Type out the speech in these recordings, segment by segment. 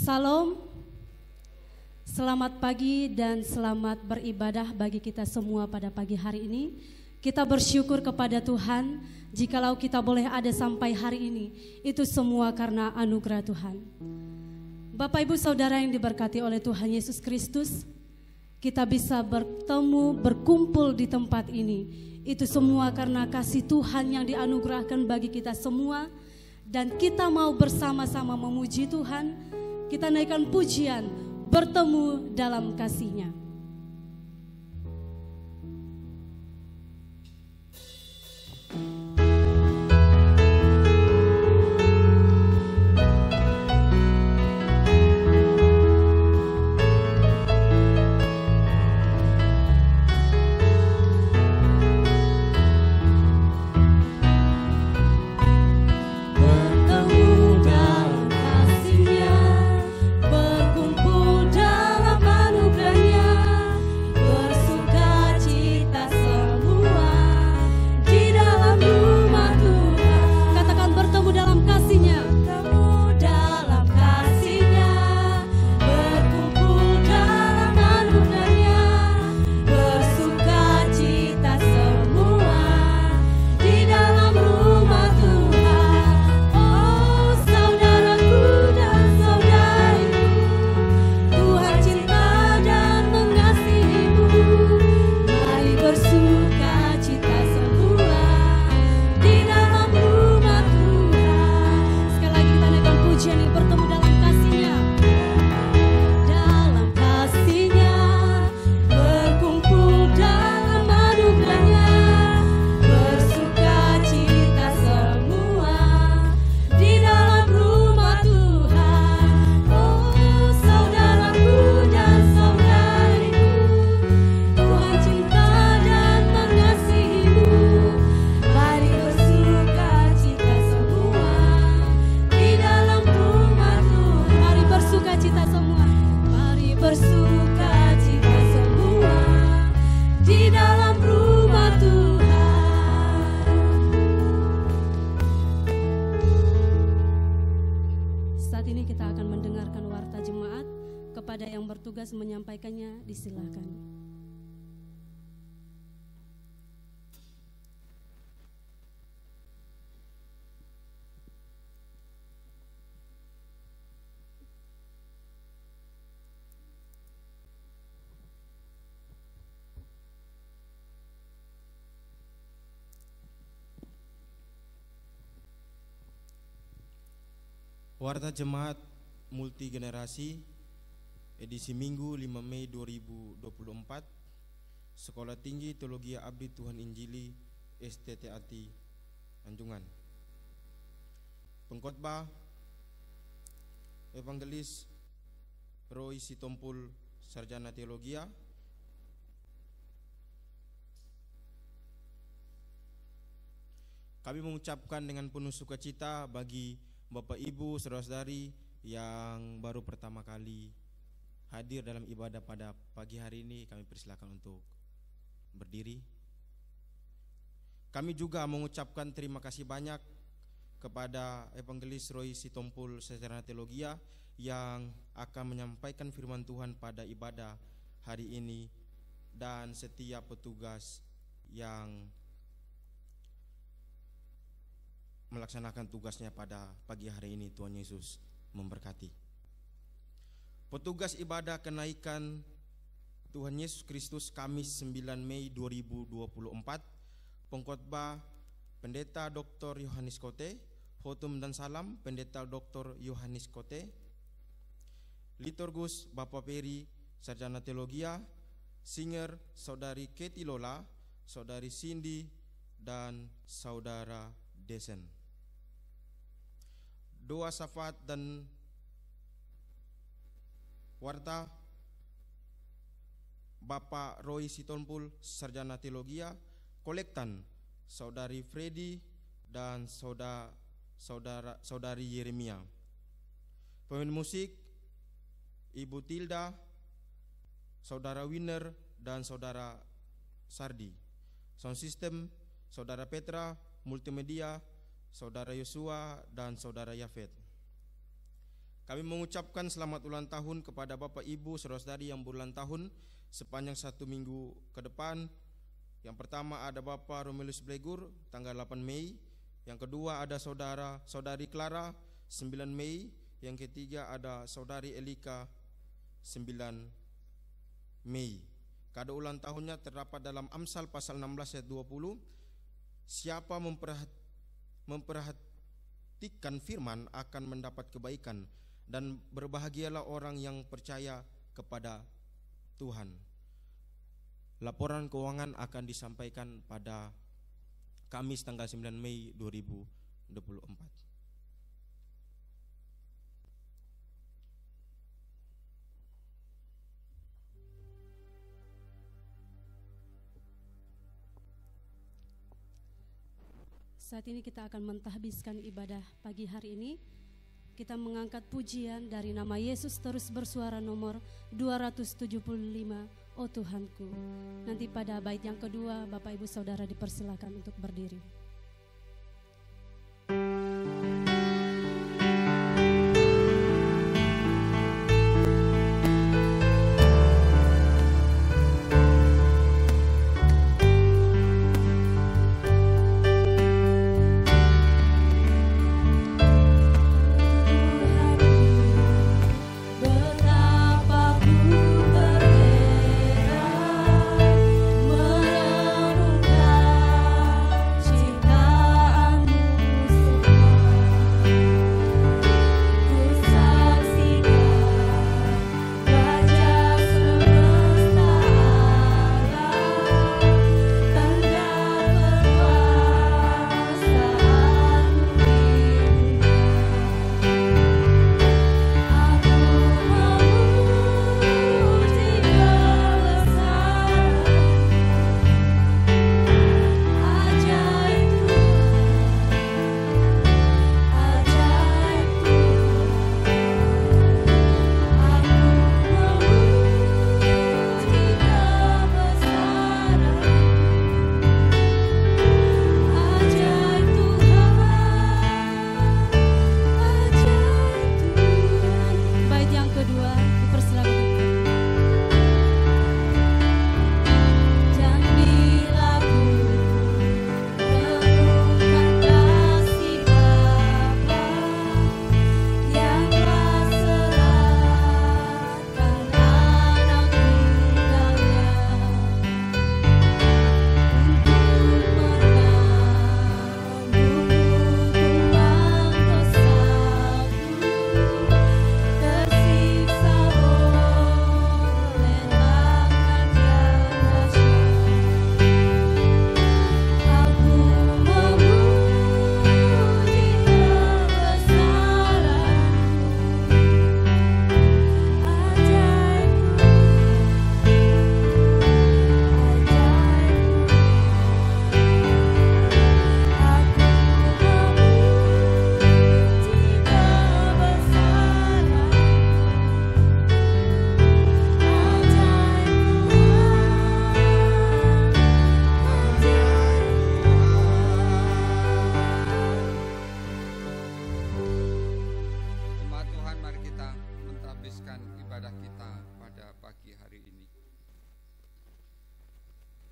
Salam, selamat pagi dan selamat beribadah bagi kita semua pada pagi hari ini. Kita bersyukur kepada Tuhan, jikalau kita boleh ada sampai hari ini, itu semua karena anugerah Tuhan. Bapak Ibu Saudara yang diberkati oleh Tuhan Yesus Kristus, kita bisa bertemu, berkumpul di tempat ini, itu semua karena kasih Tuhan yang dianugerahkan bagi kita semua. Dan kita mau bersama-sama memuji Tuhan, kita naikkan pujian, bertemu dalam kasih-Nya. Menyampaikannya, disilakan. Warta Jemaat Multigenerasi edisi Minggu 5 Mei 2024, Sekolah Tinggi Teologi Abdi Tuhan Injili STTAT Anjungan. Pengkhotbah Evangelis Roy Sitompul, Sarjana Teologia. Kami mengucapkan dengan penuh sukacita bagi Bapak Ibu saudara-saudari yang baru pertama kali hadir dalam ibadah pada pagi hari ini. Kami persilakan untuk berdiri. Kami juga mengucapkan terima kasih banyak kepada Evangelis Roy Sitompul Sarjana Teologia yang akan menyampaikan firman Tuhan pada ibadah hari ini, dan setiap petugas yang melaksanakan tugasnya pada pagi hari ini. Tuhan Yesus memberkati. Petugas ibadah kenaikan Tuhan Yesus Kristus Kamis 9 Mei 2024, pengkhotbah Pendeta Dr. Yohanes Kote, khotum dan salam Pendeta Dr. Yohanes Kote, liturgus Bapak Peri Sarjana Teologia, singer Saudari Keti Lola, Saudari Cindy, dan Saudara Desen. Doa syafaat dan warta Bapak Roy Sitompul Sarjana Teologia, kolektan Saudari Freddy dan Saudari Yeremia. Pemain musik Ibu Tilda, Saudara Winner dan Saudara Sardi. Sound system Saudara Petra, multimedia Saudara Yosua dan Saudara Yafet. Kami mengucapkan selamat ulang tahun kepada Bapak Ibu saudara-saudari yang berulang tahun sepanjang 1 minggu ke depan. Yang pertama ada Bapak Romulus Blegur tanggal 8 Mei. Yang kedua ada saudari Clara 9 Mei. Yang ketiga ada saudari Elika 9 Mei. Kado ulang tahunnya terdapat dalam Amsal pasal 16 ayat 20. Siapa memperhatikan firman akan mendapat kebaikan, dan berbahagialah orang yang percaya kepada Tuhan. Laporan keuangan akan disampaikan pada Kamis tanggal 9 Mei 2024. Saat ini kita akan mentahbiskan ibadah pagi hari ini. Kita mengangkat pujian dari nama Yesus terus bersuara nomor 275, Oh Tuhanku. Nanti pada bait yang kedua Bapak Ibu Saudara dipersilakan untuk berdiri.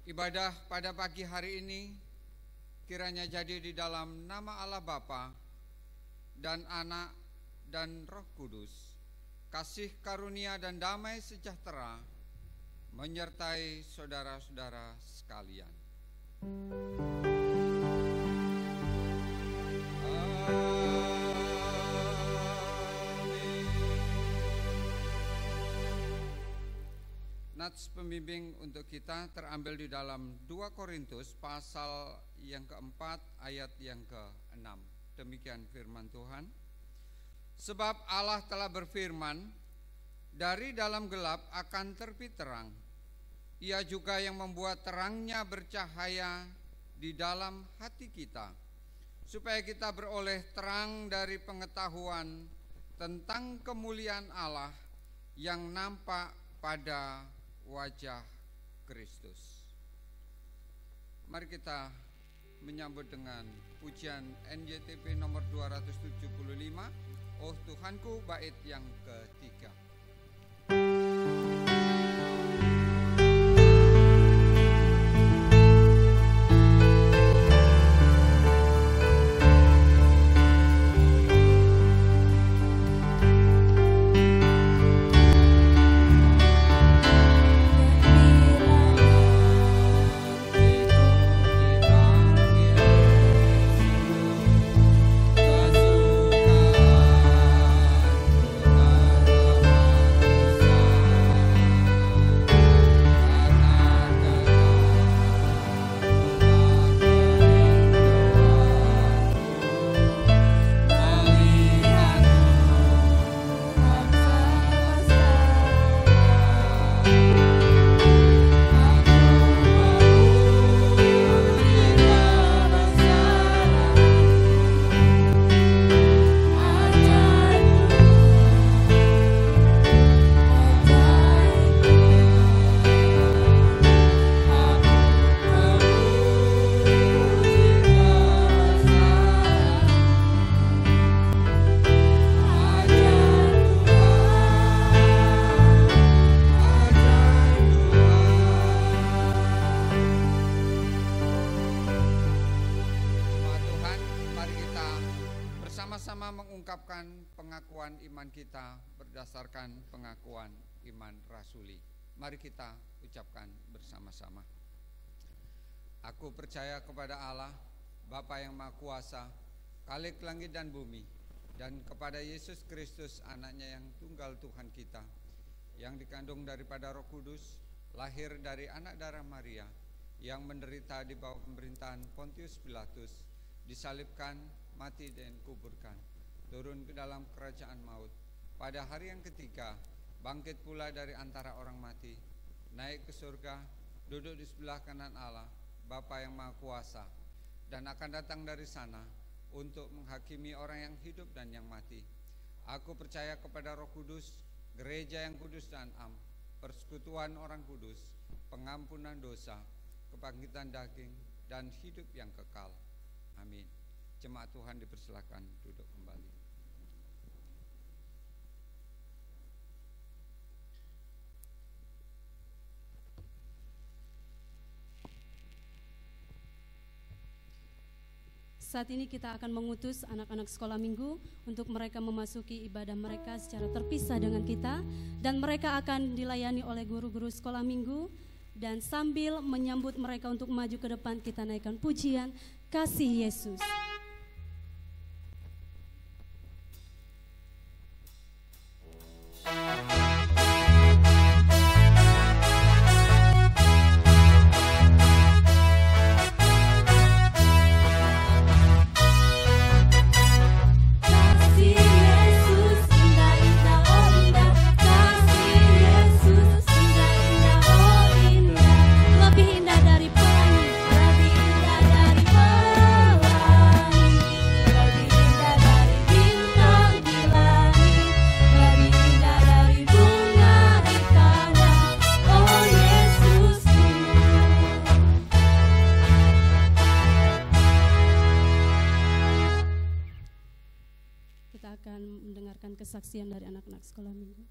Ibadah pada pagi hari ini kiranya jadi di dalam nama Allah Bapa dan Anak dan Roh Kudus. Kasih karunia dan damai sejahtera menyertai saudara-saudara sekalian. Nats pembimbing untuk kita terambil di dalam 2 Korintus pasal yang keempat ayat yang ke-6. Demikian firman Tuhan. Sebab Allah telah berfirman, dari dalam gelap akan terbit terang. Ia juga yang membuat terangnya bercahaya di dalam hati kita, supaya kita beroleh terang dari pengetahuan tentang kemuliaan Allah yang nampak pada wajah Kristus. Mari kita menyambut dengan pujian NJTP nomor 275, Oh Tuhanku, bait yang ketiga. Sama-sama mengungkapkan pengakuan iman kita berdasarkan pengakuan iman rasuli. Mari kita ucapkan bersama-sama. Aku percaya kepada Allah, Bapa yang Maha Kuasa, Khalik langit dan bumi, dan kepada Yesus Kristus, anaknya yang tunggal Tuhan kita, yang dikandung daripada Roh Kudus, lahir dari anak darah Maria, yang menderita di bawah pemerintahan Pontius Pilatus, disalibkan, mati dan kuburkan, turun ke dalam kerajaan maut. Pada hari yang ketiga, bangkit pula dari antara orang mati, naik ke surga, duduk di sebelah kanan Allah, Bapa yang Maha Kuasa, dan akan datang dari sana untuk menghakimi orang yang hidup dan yang mati. Aku percaya kepada Roh Kudus, gereja yang kudus dan am, persekutuan orang kudus, pengampunan dosa, kebangkitan daging, dan hidup yang kekal. Amin. Jemaat Tuhan dipersilakan duduk kembali. Saat ini kita akan mengutus anak-anak sekolah minggu untuk mereka memasuki ibadah mereka secara terpisah dengan kita, dan mereka akan dilayani oleh guru-guru sekolah minggu. Dan sambil menyambut mereka untuk maju ke depan, kita naikkan pujian Kasih Yesus. Kesaksian dari anak-anak sekolah minggu.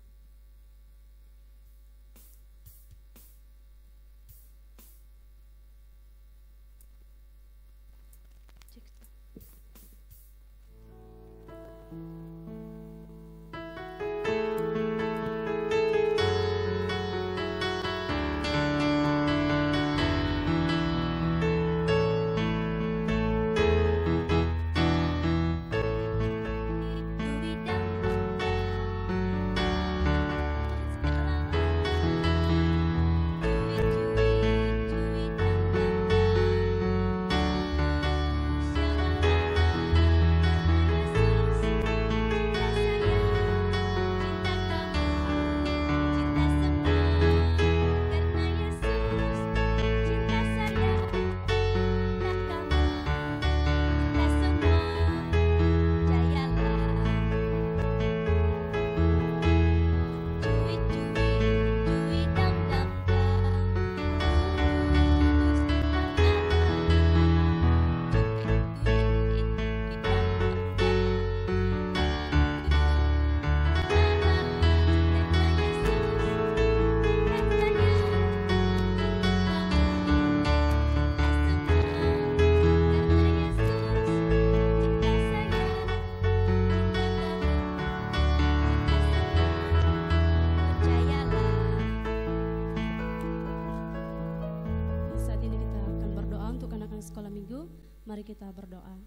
sekolah minggu, mari kita berdoa.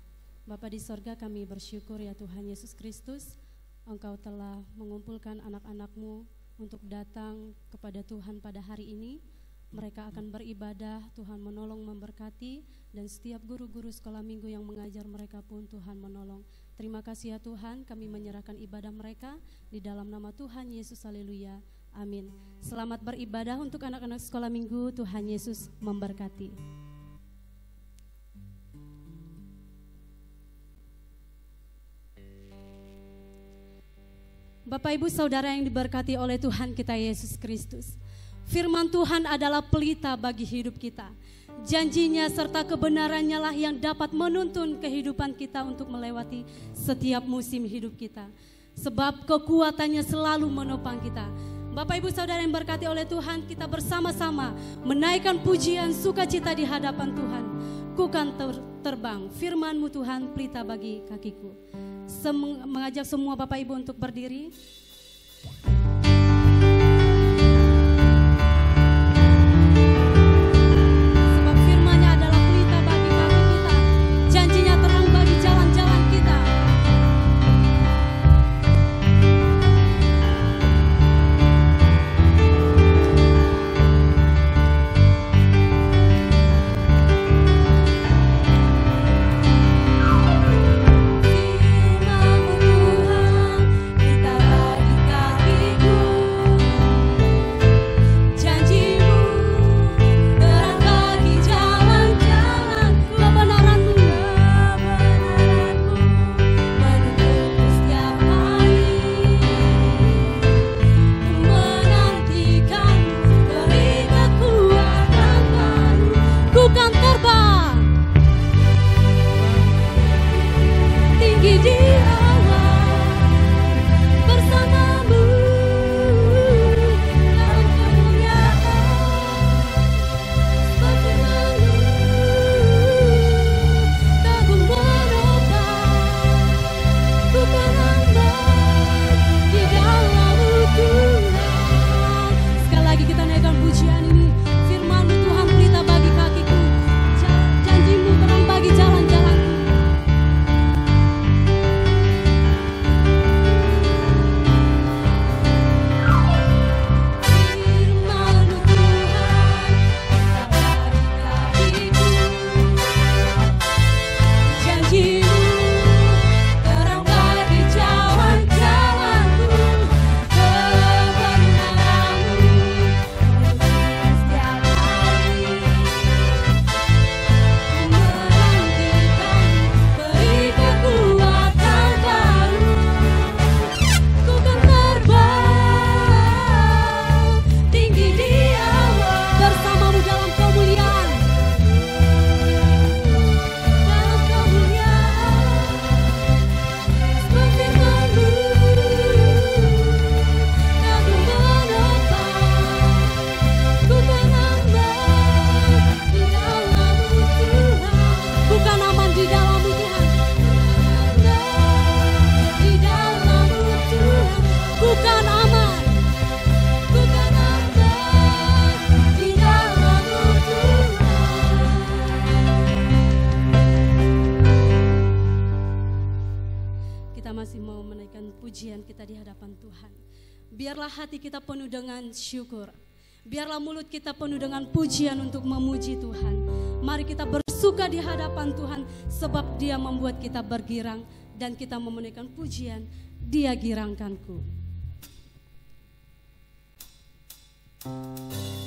Bapa di sorga, kami bersyukur ya Tuhan Yesus Kristus, Engkau telah mengumpulkan anak-anak-Mu untuk datang kepada Tuhan pada hari ini. Mereka akan beribadah, Tuhan menolong memberkati, dan setiap guru-guru sekolah minggu yang mengajar mereka pun Tuhan menolong. Terima kasih ya Tuhan, kami menyerahkan ibadah mereka di dalam nama Tuhan Yesus, haleluya, amin. Selamat beribadah untuk anak-anak sekolah minggu, Tuhan Yesus memberkati. Bapak Ibu Saudara yang diberkati oleh Tuhan kita Yesus Kristus, firman Tuhan adalah pelita bagi hidup kita. Janjinya serta kebenarannya lah yang dapat menuntun kehidupan kita untuk melewati setiap musim hidup kita. Sebab kekuatannya selalu menopang kita. Bapak Ibu Saudara yang berkati oleh Tuhan, kita bersama-sama menaikkan pujian sukacita di hadapan Tuhan. Ku kan terbang, firman-Mu Tuhan pelita bagi kakiku. Mengajak semua Bapak Ibu untuk berdiri. Biarlah hati kita penuh dengan syukur. Biarlah mulut kita penuh dengan pujian untuk memuji Tuhan. Mari kita bersuka di hadapan Tuhan, sebab Dia membuat kita bergirang dan kita memenuhikan pujian, Dia girangkanku. Dengan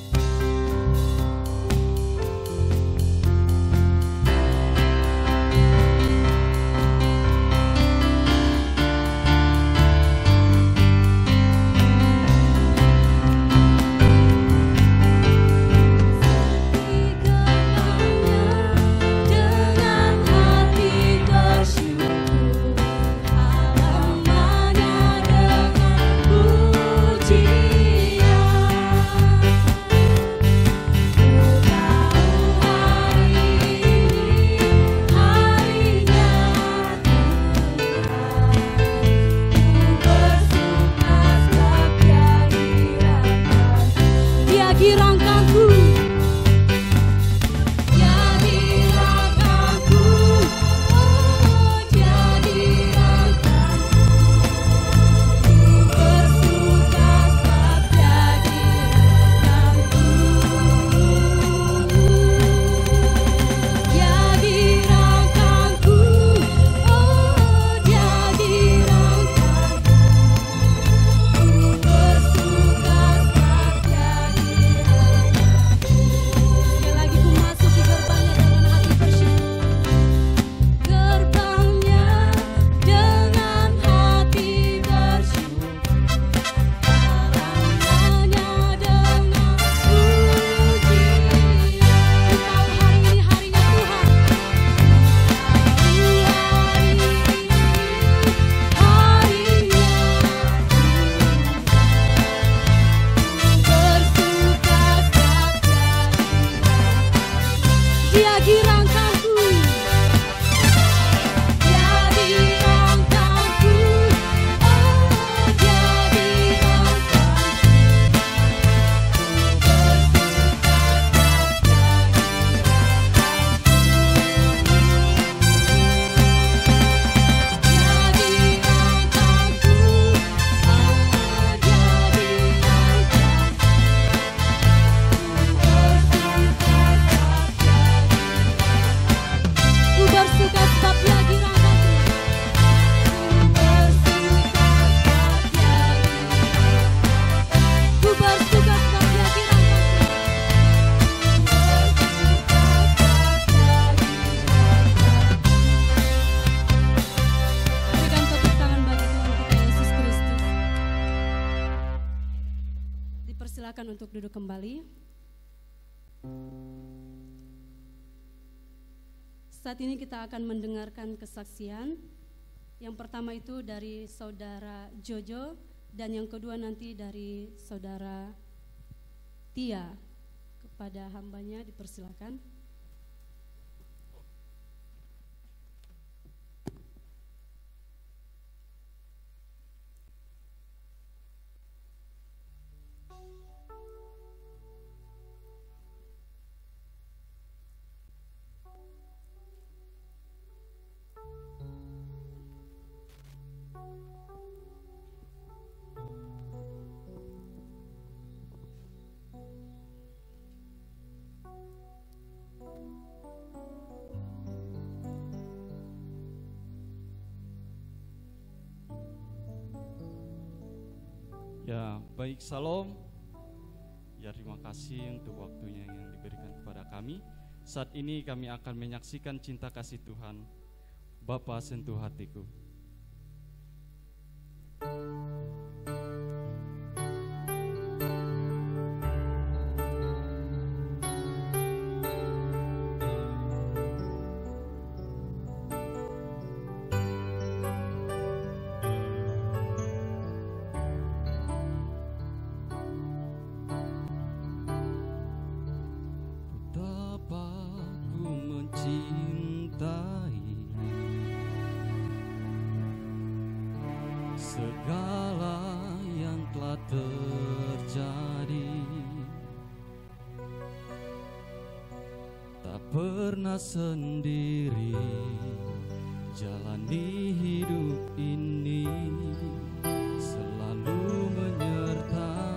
untuk duduk kembali. Saat ini kita akan mendengarkan kesaksian. Yang pertama itu dari saudara Jojo dan yang kedua nanti dari saudara Tia. Kepada hambanya dipersilakan. Ya, baik, salam. Ya, terima kasih untuk waktunya yang diberikan kepada kami. Saat ini kami akan menyaksikan cinta kasih Tuhan. Bapa, sentuh hatiku. Segala yang telah terjadi, tak pernah sendiri jalani hidup ini, selalu menyertai.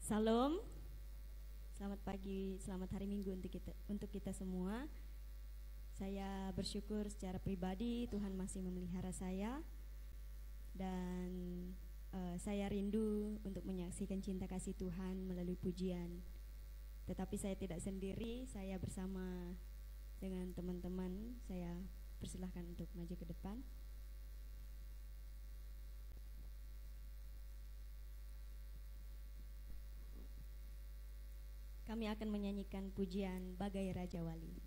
Salam, selamat pagi, selamat hari Minggu untuk kita semua. Saya bersyukur secara pribadi Tuhan masih memelihara saya, dan saya rindu untuk menyaksikan cinta kasih Tuhan melalui pujian. Tetapi saya tidak sendiri, saya bersama dengan teman-teman. Saya persilahkan untuk maju ke depan. Kami akan menyanyikan pujian Bagai Raja Wali.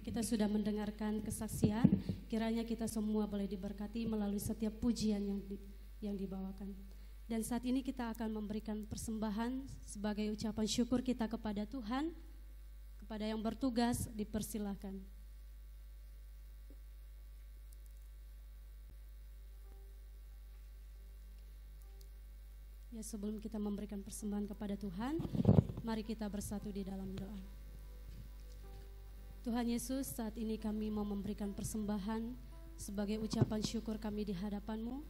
kita sudah mendengarkan kesaksian, kiranya kita semua boleh diberkati melalui setiap pujian yang dibawakan. Dan saat ini kita akan memberikan persembahan sebagai ucapan syukur kita kepada Tuhan. Kepada yang bertugas dipersilahkan. Ya, sebelum kita memberikan persembahan kepada Tuhan, mari kita bersatu di dalam doa. Tuhan Yesus, saat ini kami mau memberikan persembahan sebagai ucapan syukur kami di hadapan-Mu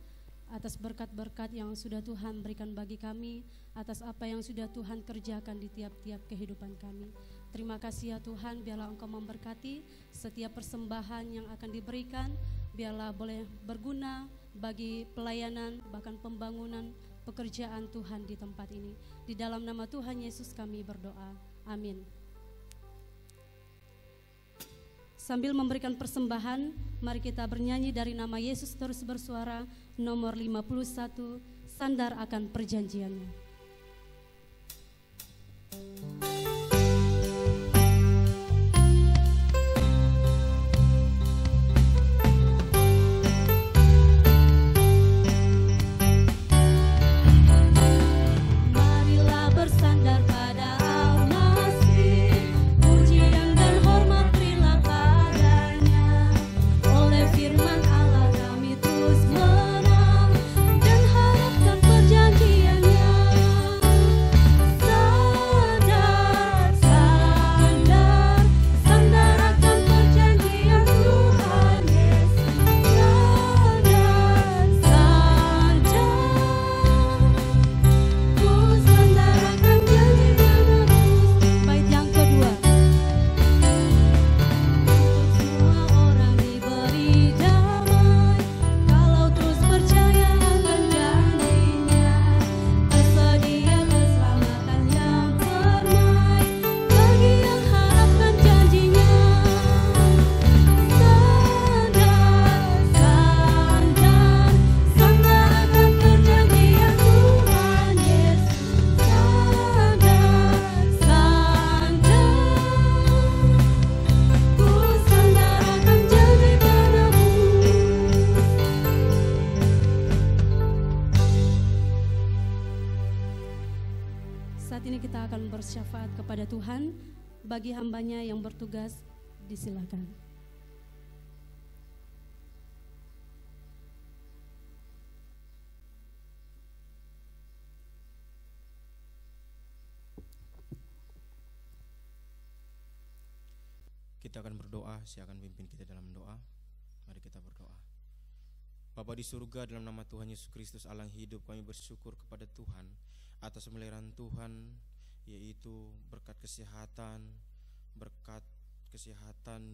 atas berkat-berkat yang sudah Tuhan berikan bagi kami, atas apa yang sudah Tuhan kerjakan di tiap-tiap kehidupan kami. Terima kasih ya Tuhan, biarlah Engkau memberkati setiap persembahan yang akan diberikan, biarlah boleh berguna bagi pelayanan, bahkan pembangunan pekerjaan Tuhan di tempat ini. Di dalam nama Tuhan Yesus kami berdoa, amin. Sambil memberikan persembahan, mari kita bernyanyi dari nama Yesus terus bersuara, nomor 51, Sandar Akan Perjanjiannya. Bersyafaat kepada Tuhan, bagi hambanya yang bertugas disilakan. Kita akan berdoa, saya akan pimpin kita dalam doa. Mari kita berdoa. Bapa di surga, dalam nama Tuhan Yesus Kristus Allah yang hidup, kami bersyukur kepada Tuhan atas pemeliharaan Tuhan, yaitu berkat kesehatan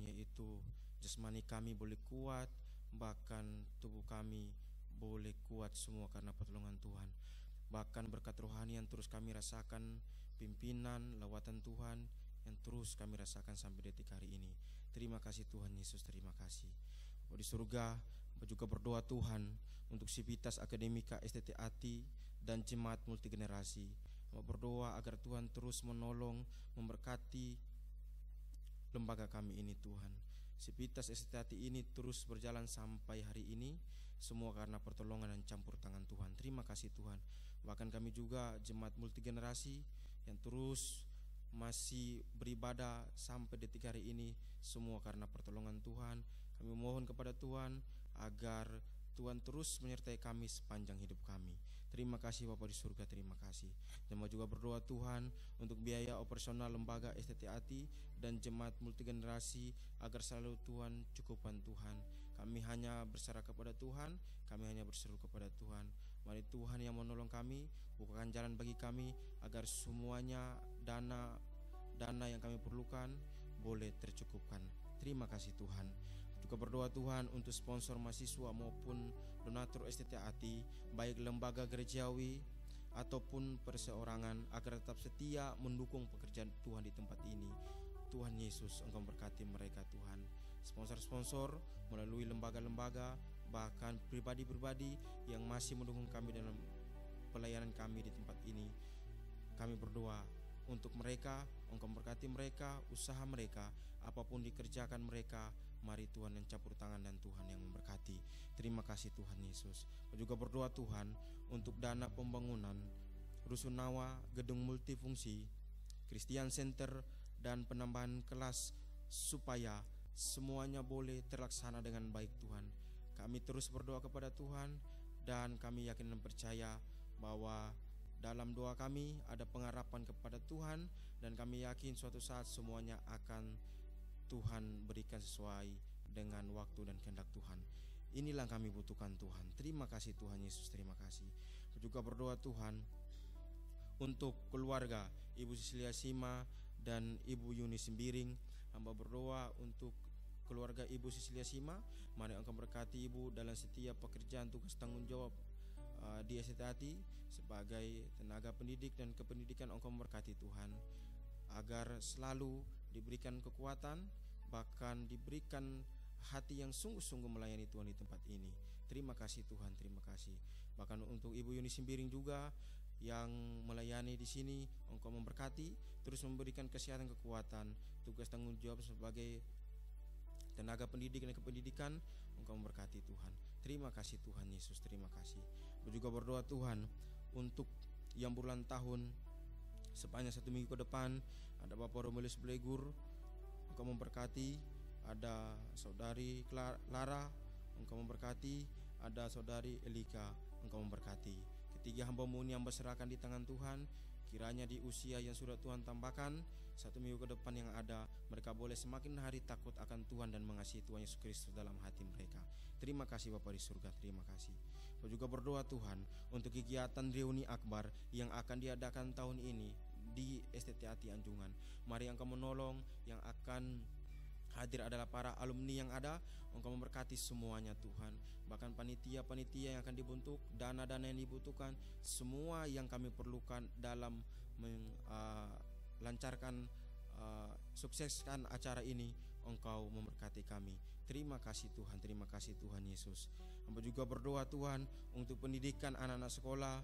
yaitu jasmani kami boleh kuat, bahkan tubuh kami boleh kuat semua karena pertolongan Tuhan. Bahkan berkat rohani yang terus kami rasakan, pimpinan, lawatan Tuhan yang terus kami rasakan sampai detik hari ini. Terima kasih Tuhan Yesus, terima kasih. Di surga juga berdoa Tuhan untuk Sivitas Akademika STT-ATI dan jemaat multigenerasi. Mau berdoa agar Tuhan terus menolong, memberkati lembaga kami ini Tuhan. Sivitas STT-ATI ini terus berjalan sampai hari ini, semua karena pertolongan dan campur tangan Tuhan. Terima kasih Tuhan. Bahkan kami juga jemaat multigenerasi yang terus masih beribadah sampai detik hari ini, semua karena pertolongan Tuhan. Kami mohon kepada Tuhan agar Tuhan terus menyertai kami sepanjang hidup kami. Terima kasih Bapa di surga, terima kasih. Dan mau juga berdoa Tuhan untuk biaya operasional lembaga STT-ATI dan jemaat multigenerasi agar selalu Tuhan cukupkan Tuhan. Kami hanya berserah kepada Tuhan, kami hanya berseru kepada Tuhan. Mari Tuhan yang menolong kami, bukakan jalan bagi kami agar semuanya dana yang kami perlukan boleh tercukupkan. Terima kasih Tuhan. Juga berdoa Tuhan untuk sponsor mahasiswa maupun donatur STT-ATI, baik lembaga gerejawi ataupun perseorangan, agar tetap setia mendukung pekerjaan Tuhan di tempat ini. Tuhan Yesus, Engkau berkati mereka Tuhan. Sponsor-sponsor melalui lembaga-lembaga, bahkan pribadi-pribadi yang masih mendukung kami dalam pelayanan kami di tempat ini, kami berdoa untuk mereka. Engkau memberkati mereka, usaha mereka, apapun dikerjakan mereka. Mari Tuhan yang campur tangan dan Tuhan yang memberkati. Terima kasih Tuhan Yesus. Juga berdoa Tuhan untuk dana pembangunan Rusunawa, gedung multifungsi, Christian Center, dan penambahan kelas supaya semuanya boleh terlaksana dengan baik Tuhan. Kami terus berdoa kepada Tuhan dan kami yakin dan percaya bahwa dalam doa kami ada pengharapan kepada Tuhan, dan kami yakin suatu saat semuanya akan Tuhan berikan sesuai dengan waktu dan kehendak Tuhan. Inilah yang kami butuhkan Tuhan. Terima kasih Tuhan Yesus, terima kasih. Juga berdoa Tuhan untuk keluarga Ibu Sisilia Sima dan Ibu Yuni Sembiring. Hamba berdoa untuk keluarga Ibu Sisilia Sima. Mari Engkau berkati Ibu dalam setiap pekerjaan tugas tanggung jawab di STATI sebagai tenaga pendidik dan kependidikan. Engkau memberkati Tuhan agar selalu diberikan kekuatan, bahkan diberikan hati yang sungguh-sungguh melayani Tuhan di tempat ini. Terima kasih Tuhan, terima kasih. Bahkan untuk Ibu Yuni Sembiring juga yang melayani di sini, Engkau memberkati, terus memberikan kesehatan, kekuatan, tugas tanggung jawab sebagai tenaga pendidik dan kependidikan. Engkau memberkati Tuhan. Terima kasih Tuhan Yesus, terima kasih. Aku juga berdoa Tuhan untuk yang berulang tahun sepanjang 1 minggu ke depan. Ada Bapak Romulus Blegur, Engkau memberkati. Ada Saudari Lara, Engkau memberkati. Ada Saudari Elika, Engkau memberkati. Ketiga hamba-Mu yang berserahkan di tangan Tuhan, kiranya di usia yang sudah Tuhan tambahkan 1 minggu ke depan yang ada, mereka boleh semakin hari takut akan Tuhan dan mengasihi Tuhan Yesus Kristus dalam hati mereka. Terima kasih Bapa di surga, terima kasih. Aku juga berdoa Tuhan untuk kegiatan reuni akbar yang akan diadakan tahun ini di STATI Anjungan. Mari Engkau menolong, yang akan hadir adalah para alumni yang ada. Engkau memberkati semuanya Tuhan. Bahkan panitia-panitia yang akan dibentuk, dana-dana yang dibutuhkan, semua yang kami perlukan dalam lancarkan sukseskan acara ini, Engkau memberkati kami. Terima kasih Tuhan, terima kasih Tuhan Yesus. Hamba juga berdoa Tuhan untuk pendidikan anak-anak sekolah,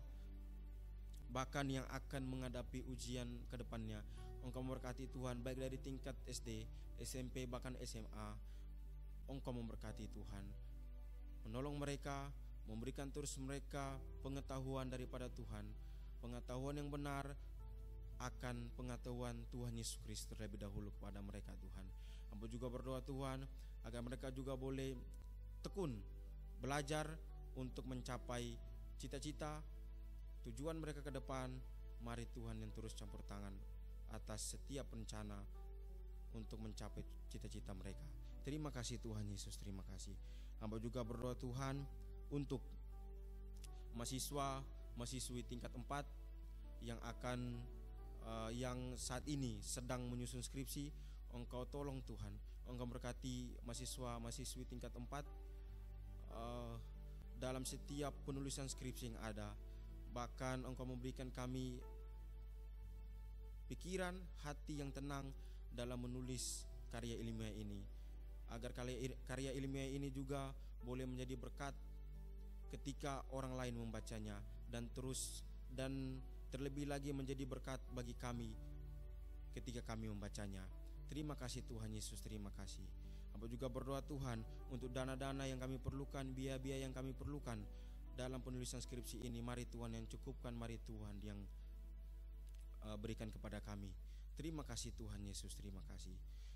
bahkan yang akan menghadapi ujian ke depannya. Engkau memberkati Tuhan, baik dari tingkat SD, SMP, bahkan SMA. Engkau memberkati Tuhan, menolong mereka, memberikan terus mereka pengetahuan daripada Tuhan, pengetahuan yang benar akan pengetahuan Tuhan Yesus Kristus terlebih dahulu kepada mereka Tuhan. Hamba juga berdoa Tuhan agar mereka juga boleh tekun belajar untuk mencapai cita-cita tujuan mereka ke depan. Mari Tuhan yang terus campur tangan atas setiap rencana untuk mencapai cita-cita mereka. Terima kasih Tuhan Yesus, terima kasih. Hamba juga berdoa Tuhan untuk mahasiswa-mahasiswi tingkat 4 yang akan yang saat ini sedang menyusun skripsi. Engkau tolong Tuhan, Engkau berkati mahasiswa-mahasiswi tingkat 4 dalam setiap penulisan skripsi yang ada. Bahkan Engkau memberikan kami pikiran, hati yang tenang dalam menulis karya ilmiah ini, agar karya ilmiah ini juga boleh menjadi berkat ketika orang lain membacanya, dan terlebih lagi menjadi berkat bagi kami ketika kami membacanya. Terima kasih Tuhan Yesus, terima kasih. Hamba juga berdoa Tuhan untuk dana-dana yang kami perlukan, biaya-biaya yang kami perlukan dalam penulisan skripsi ini. Mari Tuhan yang cukupkan, mari Tuhan yang berikan kepada kami. Terima kasih Tuhan Yesus, terima kasih.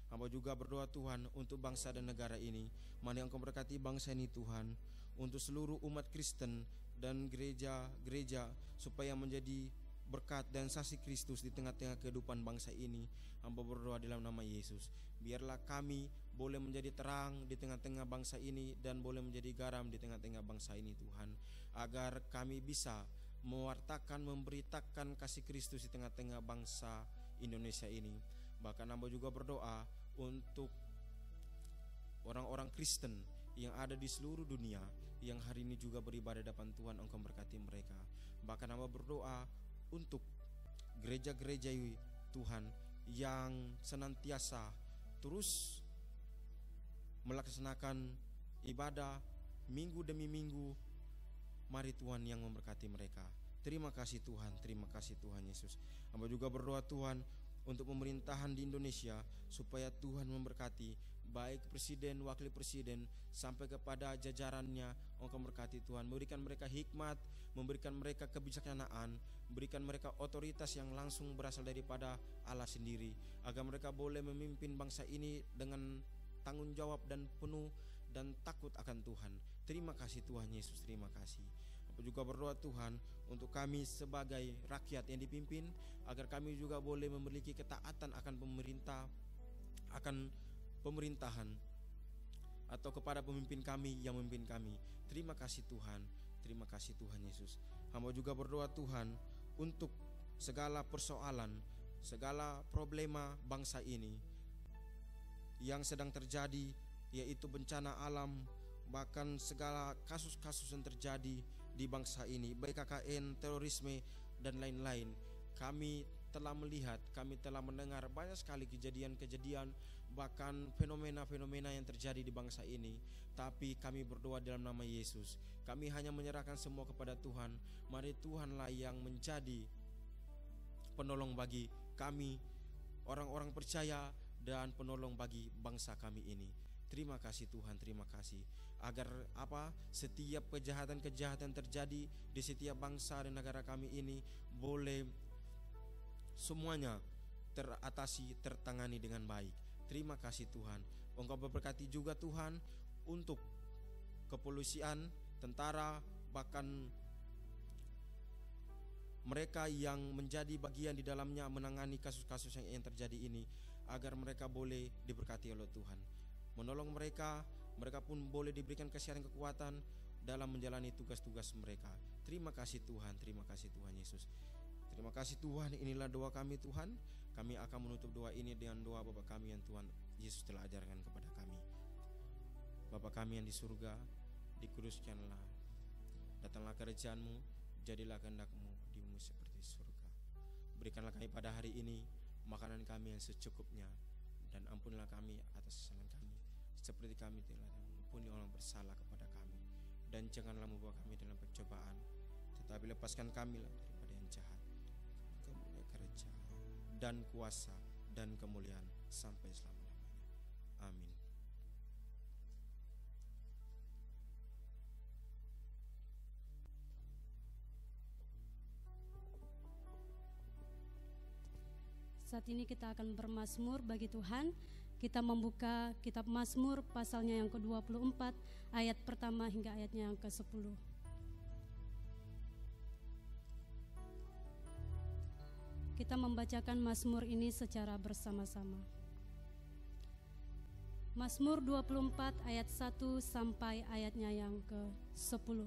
Hamba juga berdoa Tuhan untuk bangsa dan negara ini. Mari Engkau berkati bangsa ini Tuhan, untuk seluruh umat Kristen dan gereja-gereja, supaya menjadi berkat dan saksi Kristus di tengah-tengah kehidupan bangsa ini. Hamba berdoa dalam nama Yesus, biarlah kami boleh menjadi terang di tengah-tengah bangsa ini dan boleh menjadi garam di tengah-tengah bangsa ini Tuhan, agar kami bisa mewartakan, memberitakan kasih Kristus di tengah-tengah bangsa Indonesia ini. Bahkan hamba juga berdoa untuk orang-orang Kristen yang ada di seluruh dunia yang hari ini juga beribadah depan Tuhan. Engkau berkati mereka. Bahkan hamba berdoa untuk gereja-gereja Tuhan yang senantiasa terus melaksanakan ibadah minggu demi minggu. Mari Tuhan yang memberkati mereka. Terima kasih Tuhan, terima kasih Tuhan Yesus. Hamba juga berdoa Tuhan untuk pemerintahan di Indonesia, supaya Tuhan memberkati baik presiden, wakil presiden, sampai kepada jajarannya. Engkau memberkati Tuhan, memberikan mereka hikmat, memberikan mereka kebijaksanaan, berikan mereka otoritas yang langsung berasal daripada Allah sendiri, agar mereka boleh memimpin bangsa ini dengan tanggung jawab dan penuh dan takut akan Tuhan. Terima kasih Tuhan Yesus, terima kasih. Aku juga berdoa Tuhan untuk kami sebagai rakyat yang dipimpin, agar kami juga boleh memiliki ketaatan akan pemerintah, akan pemerintahan, atau kepada pemimpin kami yang memimpin kami. Terima kasih Tuhan, terima kasih Tuhan Yesus. Hamba juga berdoa Tuhan untuk segala persoalan, segala problema bangsa ini yang sedang terjadi, yaitu bencana alam, bahkan segala kasus-kasus yang terjadi di bangsa ini, baik KKN, terorisme, dan lain-lain. Kami telah melihat, kami telah mendengar banyak sekali kejadian-kejadian, bahkan fenomena-fenomena yang terjadi di bangsa ini. Tapi kami berdoa dalam nama Yesus, kami hanya menyerahkan semua kepada Tuhan. Mari Tuhanlah yang menjadi penolong bagi kami, orang-orang percaya, dan penolong bagi bangsa kami ini. Terima kasih Tuhan, terima kasih. Agar setiap kejahatan-kejahatan terjadi di setiap bangsa dan negara kami ini boleh semuanya teratasi, tertangani dengan baik. Terima kasih Tuhan. Engkau berberkati juga Tuhan untuk kepolisian, tentara, bahkan mereka yang menjadi bagian di dalamnya menangani kasus-kasus yang terjadi ini, agar mereka boleh diberkati oleh Tuhan. Menolong mereka pun boleh diberikan kesehatan, kekuatan dalam menjalani tugas-tugas mereka. Terima kasih Tuhan, terima kasih Tuhan Yesus. Terima kasih Tuhan, inilah doa kami Tuhan. Kami akan menutup doa ini dengan doa Bapa kami yang Tuhan Yesus telah ajarkan kepada kami. Bapa kami yang di surga, dikuduskanlah, datanglah kerajaan-Mu, jadilah kehendak-Mu di bumi seperti surga. Berikanlah kami pada hari ini makanan kami yang secukupnya, dan ampunilah kami atas kesalahan kami, seperti kami telah mengampuni orang bersalah kepada kami. Dan janganlah membawa kami dalam percobaan, tetapi lepaskan kami daripada yang jahat. Kemuliaan kerajaan dan kuasa dan kemuliaan sampai selama-lamanya. Amin. Saat ini kita akan bermazmur bagi Tuhan. Kita membuka kitab Mazmur pasalnya yang ke-24, ayat pertama hingga ayatnya yang ke-10. Kita membacakan Mazmur ini secara bersama-sama. Mazmur 24 ayat 1 sampai ayatnya yang ke-10.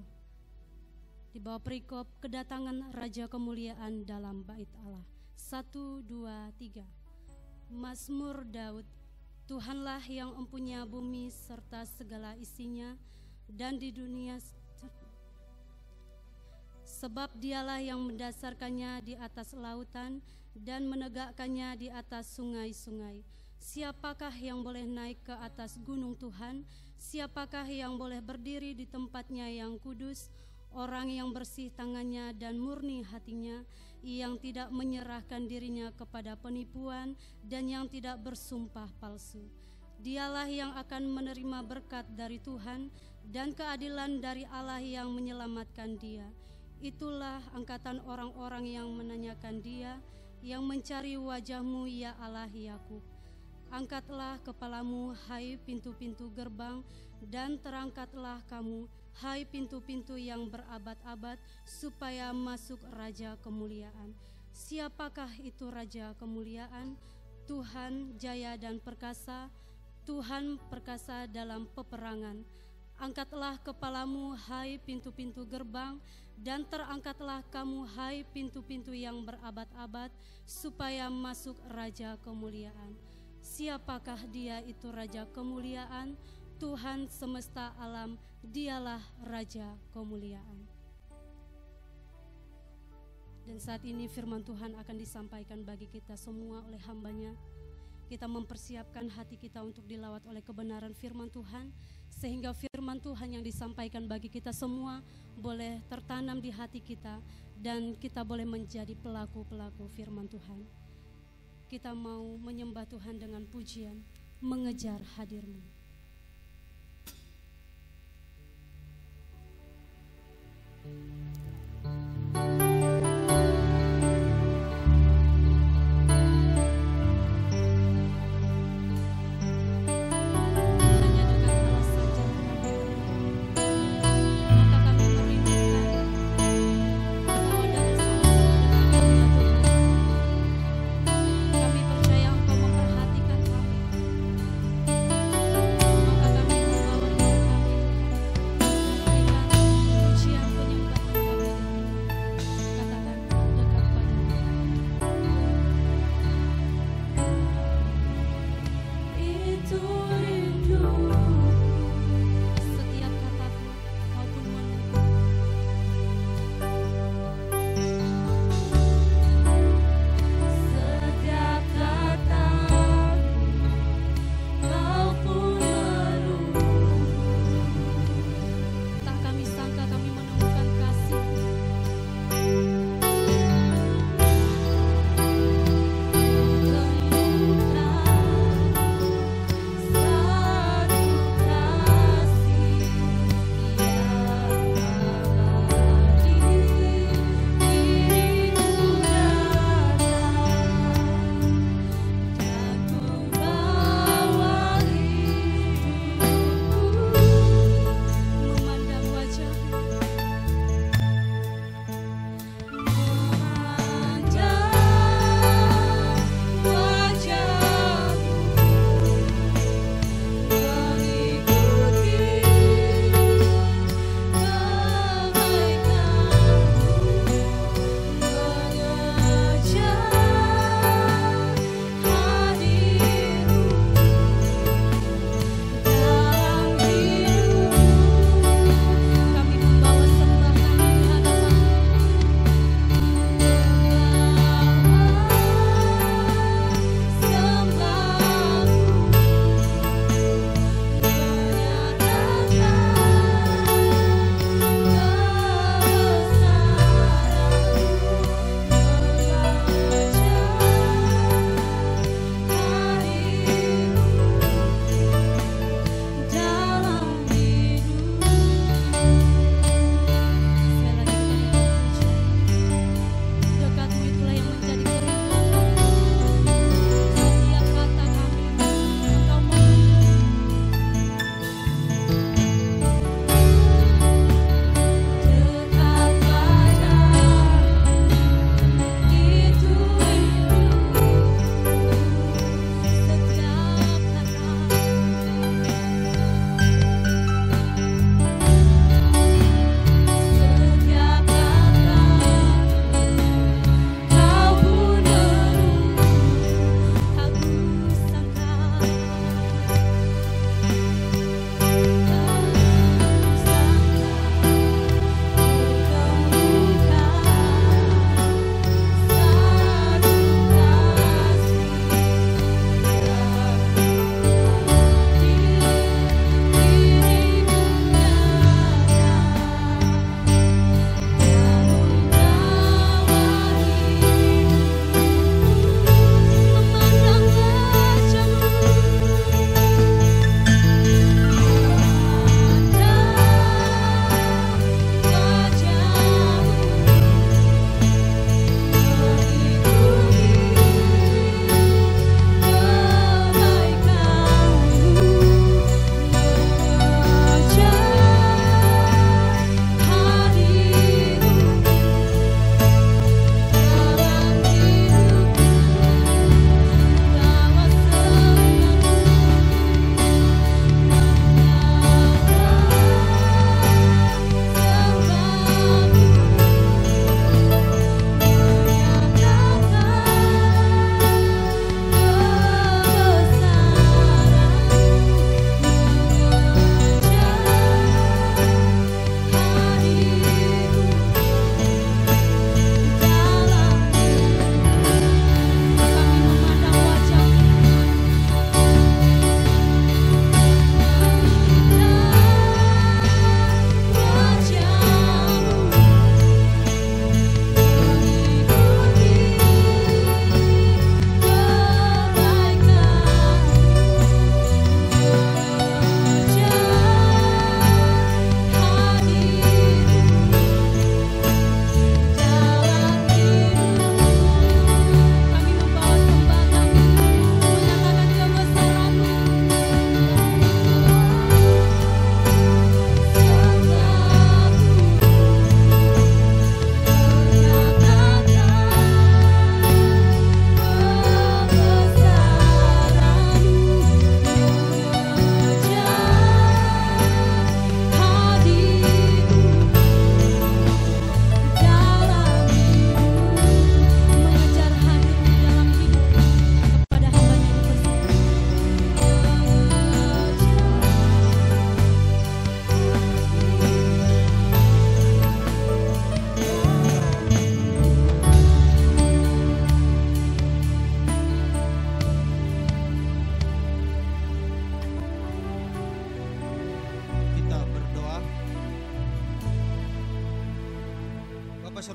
Di bawah perikop kedatangan Raja Kemuliaan dalam bait Allah. 1, 2, 3. Mazmur Daud. Tuhanlah yang empunya bumi serta segala isinya, dan di dunia, sebab dialah yang mendasarkannya di atas lautan dan menegakkannya di atas sungai-sungai. Siapakah yang boleh naik ke atas gunung Tuhan? Siapakah yang boleh berdiri di tempatnya yang kudus? Orang yang bersih tangannya dan murni hatinya, yang tidak menyerahkan dirinya kepada penipuan dan yang tidak bersumpah palsu. Dialah yang akan menerima berkat dari Tuhan dan keadilan dari Allah yang menyelamatkan dia. Itulah angkatan orang-orang yang menanyakan dia, yang mencari wajah-Mu ya Allah Yakub. Angkatlah kepalamu, hai pintu-pintu gerbang, dan terangkatlah kamu, hai pintu-pintu yang berabad-abad, supaya masuk Raja Kemuliaan. Siapakah itu Raja Kemuliaan? Tuhan jaya dan perkasa, Tuhan perkasa dalam peperangan. Angkatlah kepalamu, hai pintu-pintu gerbang, dan terangkatlah kamu, hai pintu-pintu yang berabad-abad, supaya masuk Raja Kemuliaan. Siapakah dia itu Raja Kemuliaan? Tuhan semesta alam, dialah Raja Kemuliaan. Dan saat ini firman Tuhan akan disampaikan bagi kita semua oleh hamba-Nya. kita mempersiapkan hati kita untuk dilawat oleh kebenaran firman Tuhan, sehingga firman Tuhan yang disampaikan bagi kita semua boleh tertanam di hati kita dan kita boleh menjadi pelaku-pelaku firman Tuhan. Kita mau menyembah Tuhan dengan pujian, mengejar hadir-Mu. Pujian penyembahan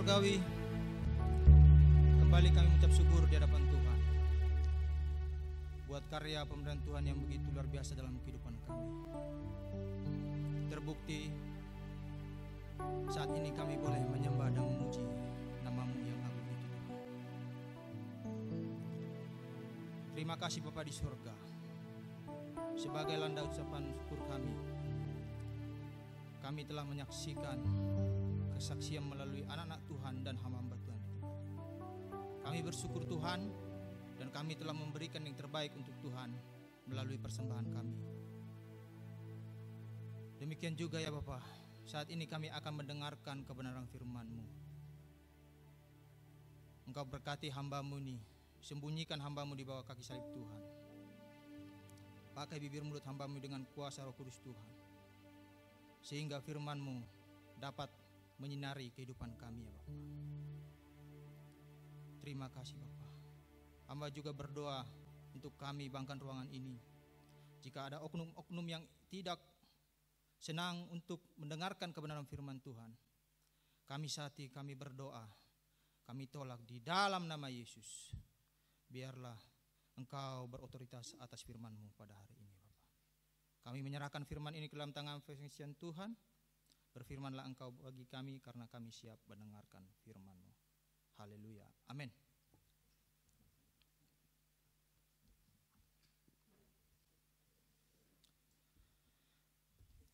surgawi, kembali kami mengucap syukur di hadapan Tuhan buat karya pemberian Tuhan yang begitu luar biasa dalam kehidupan kami. Terbukti saat ini kami boleh menyembah dan memuji nama-Mu yang agung itu, Tuhan. Terima kasih Bapa di surga. Sebagai landa ucapan syukur kami telah menyaksikan kesaksian melalui anak-anak Tuhan dan hamba-hamba Tuhan. Kami bersyukur Tuhan, dan kami telah memberikan yang terbaik untuk Tuhan melalui persembahan kami. Demikian juga ya Bapa, saat ini kami akan mendengarkan kebenaran firman-Mu. Engkau berkati hamba-Mu nih, sembunyikan hamba-Mu di bawah kaki salib Tuhan. Pakai bibir mulut hamba-Mu dengan kuasa Roh Kudus Tuhan, sehingga firman-Mu dapat menyinari kehidupan kami ya Bapa. Terima kasih Bapa. Hamba juga berdoa untuk kami bangkan ruangan ini. Jika ada oknum-oknum yang tidak senang untuk mendengarkan kebenaran firman Tuhan, kami berdoa, kami tolak di dalam nama Yesus. Biarlah Engkau berotoritas atas firman-Mu pada hari ini Bapa. Kami menyerahkan firman ini ke dalam tangan firman Tuhan. Berfirmanlah Engkau bagi kami, karena kami siap mendengarkan firman-Mu. Haleluya. Amin.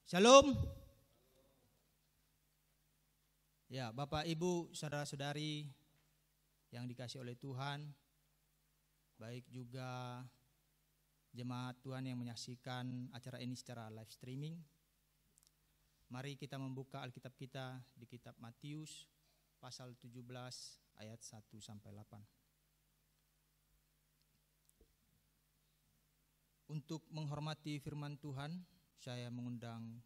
Shalom. Ya, Bapak, Ibu, saudara-saudari yang dikasihi oleh Tuhan, baik juga jemaat Tuhan yang menyaksikan acara ini secara live streaming. Mari kita membuka Alkitab kita di kitab Matius pasal 17 ayat 1 sampai 8. Untuk menghormati firman Tuhan, saya mengundang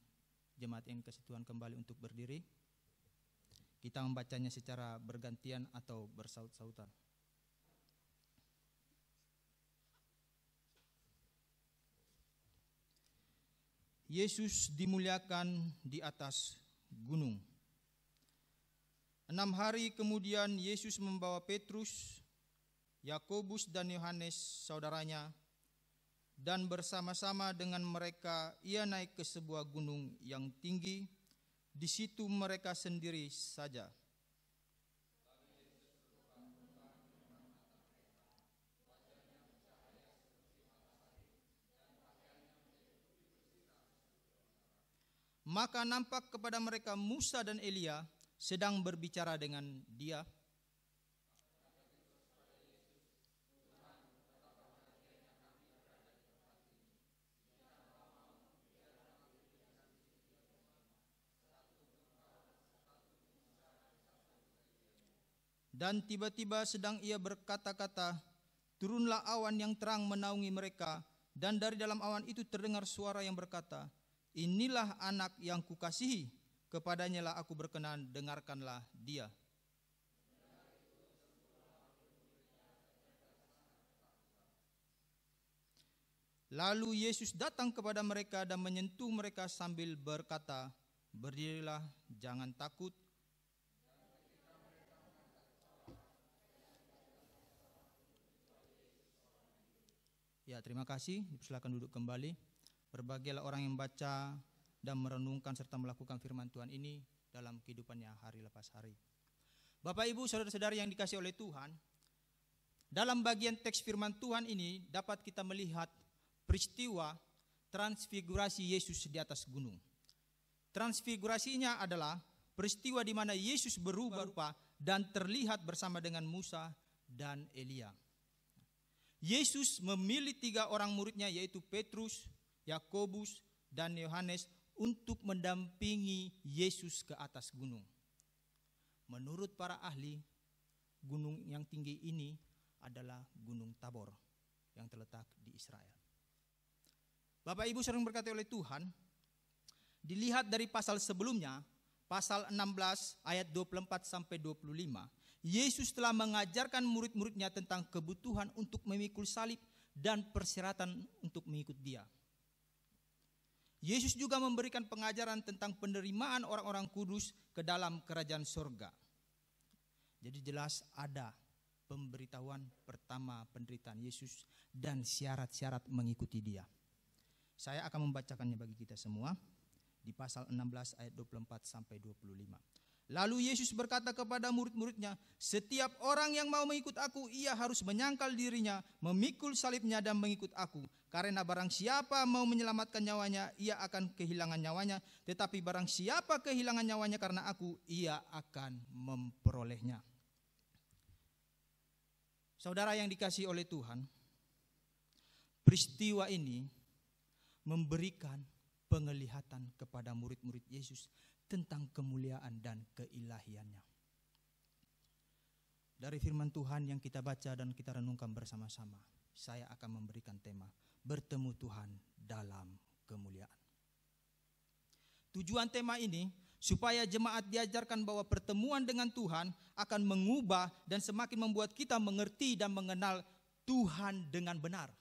jemaat yang dikasihi Tuhan kembali untuk berdiri. Kita membacanya secara bergantian atau bersaut-sautan. Yesus dimuliakan di atas gunung. 6 hari kemudian Yesus membawa Petrus, Yakobus dan Yohanes saudaranya, dan bersama-sama dengan mereka ia naik ke sebuah gunung yang tinggi. Di situ mereka sendiri saja. Maka nampak kepada mereka Musa dan Elia sedang berbicara dengan dia. Dan tiba-tiba sedang ia berkata-kata, turunlah awan yang terang menaungi mereka, dan dari dalam awan itu terdengar suara yang berkata, inilah anak yang kukasihi, kepadanya lah aku berkenan, dengarkanlah dia. Lalu Yesus datang kepada mereka dan menyentuh mereka sambil berkata, berdirilah, jangan takut. Ya, terima kasih. Silakan duduk kembali. Berbahagialah orang yang membaca dan merenungkan serta melakukan firman Tuhan ini dalam kehidupannya hari lepas hari. Bapak, Ibu, saudara-saudari yang dikasihi oleh Tuhan, dalam bagian teks firman Tuhan ini dapat kita melihat peristiwa transfigurasi Yesus di atas gunung. Transfigurasinya adalah peristiwa di mana Yesus berubah rupa dan terlihat bersama dengan Musa dan Elia. Yesus memilih 3 orang muridnya, yaitu Petrus, Yakobus, dan Yohanes, untuk mendampingi Yesus ke atas gunung. Menurut para ahli, gunung yang tinggi ini adalah Gunung Tabor yang terletak di Israel. Bapak Ibu sering berkata oleh Tuhan, dilihat dari pasal sebelumnya, pasal 16 ayat 24 sampai 25, Yesus telah mengajarkan murid-muridnya tentang kebutuhan untuk memikul salib dan persyaratan untuk mengikut Dia. Yesus juga memberikan pengajaran tentang penerimaan orang-orang kudus ke dalam kerajaan surga. Jadi jelas ada pemberitahuan pertama penderitaan Yesus dan syarat-syarat mengikuti Dia. Saya akan membacakannya bagi kita semua di pasal 16 ayat 24 sampai 25. Lalu Yesus berkata kepada murid-muridnya, setiap orang yang mau mengikut aku, ia harus menyangkal dirinya, memikul salibnya dan mengikut aku. Karena barang siapa mau menyelamatkan nyawanya, ia akan kehilangan nyawanya. Tetapi barang siapa kehilangan nyawanya karena aku, ia akan memperolehnya. Saudara yang dikasihi oleh Tuhan, peristiwa ini memberikan penglihatan kepada murid-murid Yesus tentang kemuliaan dan keilahiannya. Dari firman Tuhan yang kita baca dan kita renungkan bersama-sama, saya akan memberikan tema bertemu Tuhan dalam kemuliaan. Tujuan tema ini supaya jemaat diajarkan bahwa pertemuan dengan Tuhan akan mengubah dan semakin membuat kita mengerti dan mengenal Tuhan dengan benar.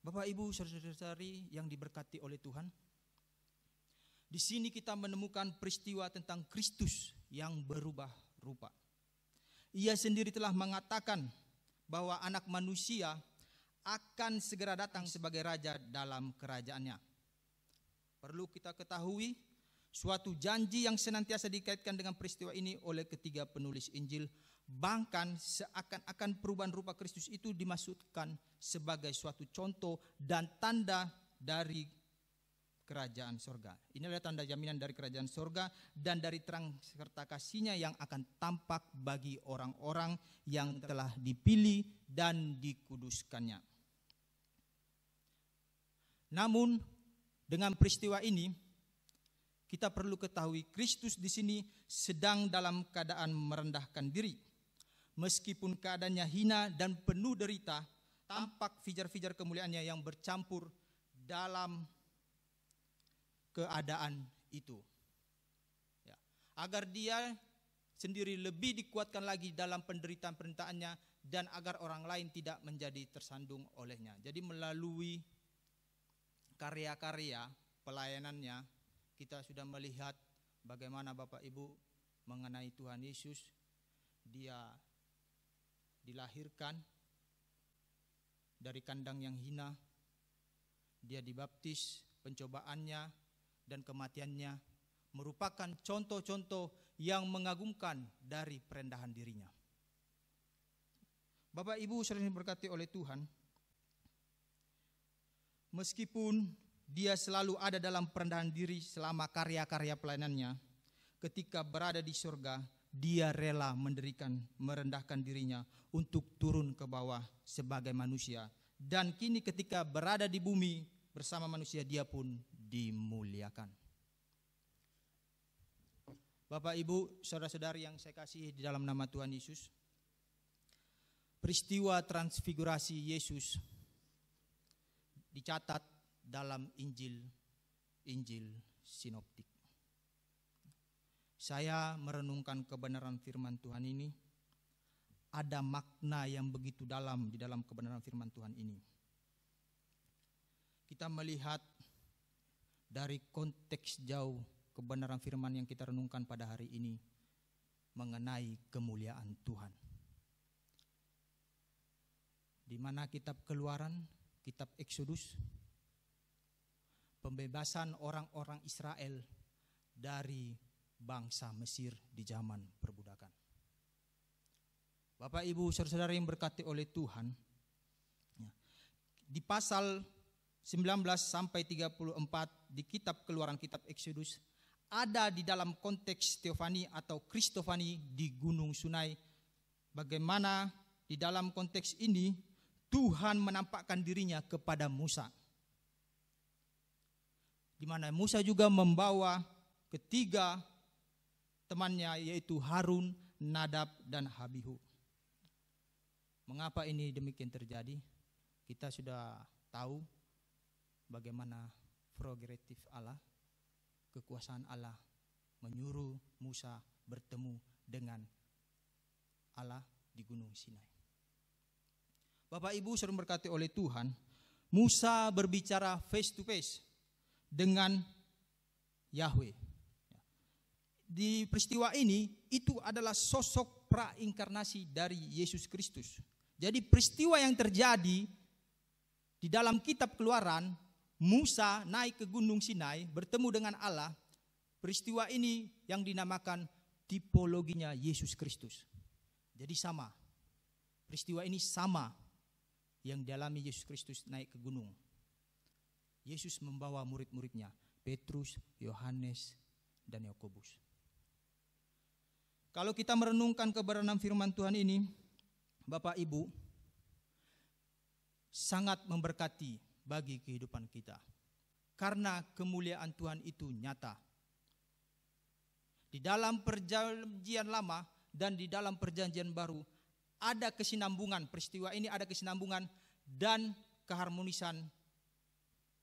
Bapak, Ibu, saudara-saudari yang diberkati oleh Tuhan, di sini kita menemukan peristiwa tentang Kristus yang berubah rupa. Ia sendiri telah mengatakan bahwa anak manusia akan segera datang sebagai raja dalam kerajaannya. Perlu kita ketahui, suatu janji yang senantiasa dikaitkan dengan peristiwa ini oleh ketiga penulis Injil. Bahkan seakan-akan perubahan rupa Kristus itu dimaksudkan sebagai suatu contoh dan tanda dari kerajaan sorga. Ini adalah tanda jaminan dari kerajaan sorga dan dari terang serta kasih-Nya yang akan tampak bagi orang-orang yang telah dipilih dan dikuduskannya. Namun dengan peristiwa ini kita perlu ketahui Kristus di sini sedang dalam keadaan merendahkan diri. Meskipun keadaannya hina dan penuh derita, tampak fijar-fijar kemuliaannya yang bercampur dalam keadaan itu. Ya. Agar dia sendiri lebih dikuatkan lagi dalam penderitaan-penderitaannya dan agar orang lain tidak menjadi tersandung olehnya. Jadi melalui karya-karya pelayanannya, kita sudah melihat bagaimana Bapak Ibu mengenai Tuhan Yesus. Dia dilahirkan dari kandang yang hina, dia dibaptis, pencobaannya dan kematiannya merupakan contoh-contoh yang mengagumkan dari perendahan dirinya. Bapak Ibu sering diberkati oleh Tuhan, meskipun dia selalu ada dalam perendahan diri selama karya-karya pelayanannya, ketika berada di surga, dia rela merendahkan dirinya untuk turun ke bawah sebagai manusia. Dan kini ketika berada di bumi bersama manusia, dia pun dimuliakan. Bapak, Ibu, saudara-saudari yang saya kasihi di dalam nama Tuhan Yesus, peristiwa transfigurasi Yesus dicatat dalam Injil sinoptik. Saya merenungkan kebenaran firman Tuhan ini, ada makna yang begitu dalam di dalam kebenaran firman Tuhan ini. Kita melihat dari konteks jauh kebenaran firman yang kita renungkan pada hari ini mengenai kemuliaan Tuhan. Di mana kitab Keluaran, kitab Exodus, pembebasan orang-orang Israel dari bangsa Mesir di zaman perbudakan. Bapak, Ibu, saudara-saudara yang berkati oleh Tuhan, di pasal 19 sampai 34 di kitab Keluaran, kitab Exodus, ada di dalam konteks teofani atau kristofani di Gunung Sinai. Bagaimana di dalam konteks ini Tuhan menampakkan dirinya kepada Musa, di mana Musa juga membawa ketiga temannya, yaitu Harun, Nadab, dan Abihu. Mengapa ini demikian terjadi? Kita sudah tahu bagaimana prerogatif Allah, kekuasaan Allah menyuruh Musa bertemu dengan Allah di Gunung Sinai. Bapak, Ibu, saudara berkati oleh Tuhan, Musa berbicara face to face dengan Yahweh. di peristiwa ini itu adalah sosok prainkarnasi dari Yesus Kristus. Jadi peristiwa yang terjadi di dalam kitab Keluaran, Musa naik ke Gunung Sinai bertemu dengan Allah. Peristiwa ini yang dinamakan tipologinya Yesus Kristus. Jadi sama. Peristiwa ini sama yang dialami Yesus Kristus naik ke gunung. Yesus membawa murid-muridnya, Petrus, Yohanes, dan Yakobus. Kalau kita merenungkan kebenaran firman Tuhan ini, Bapak Ibu, sangat memberkati bagi kehidupan kita. Karena kemuliaan Tuhan itu nyata. Di dalam perjanjian lama dan di dalam perjanjian baru, ada kesinambungan, peristiwa ini ada kesinambungan dan keharmonisan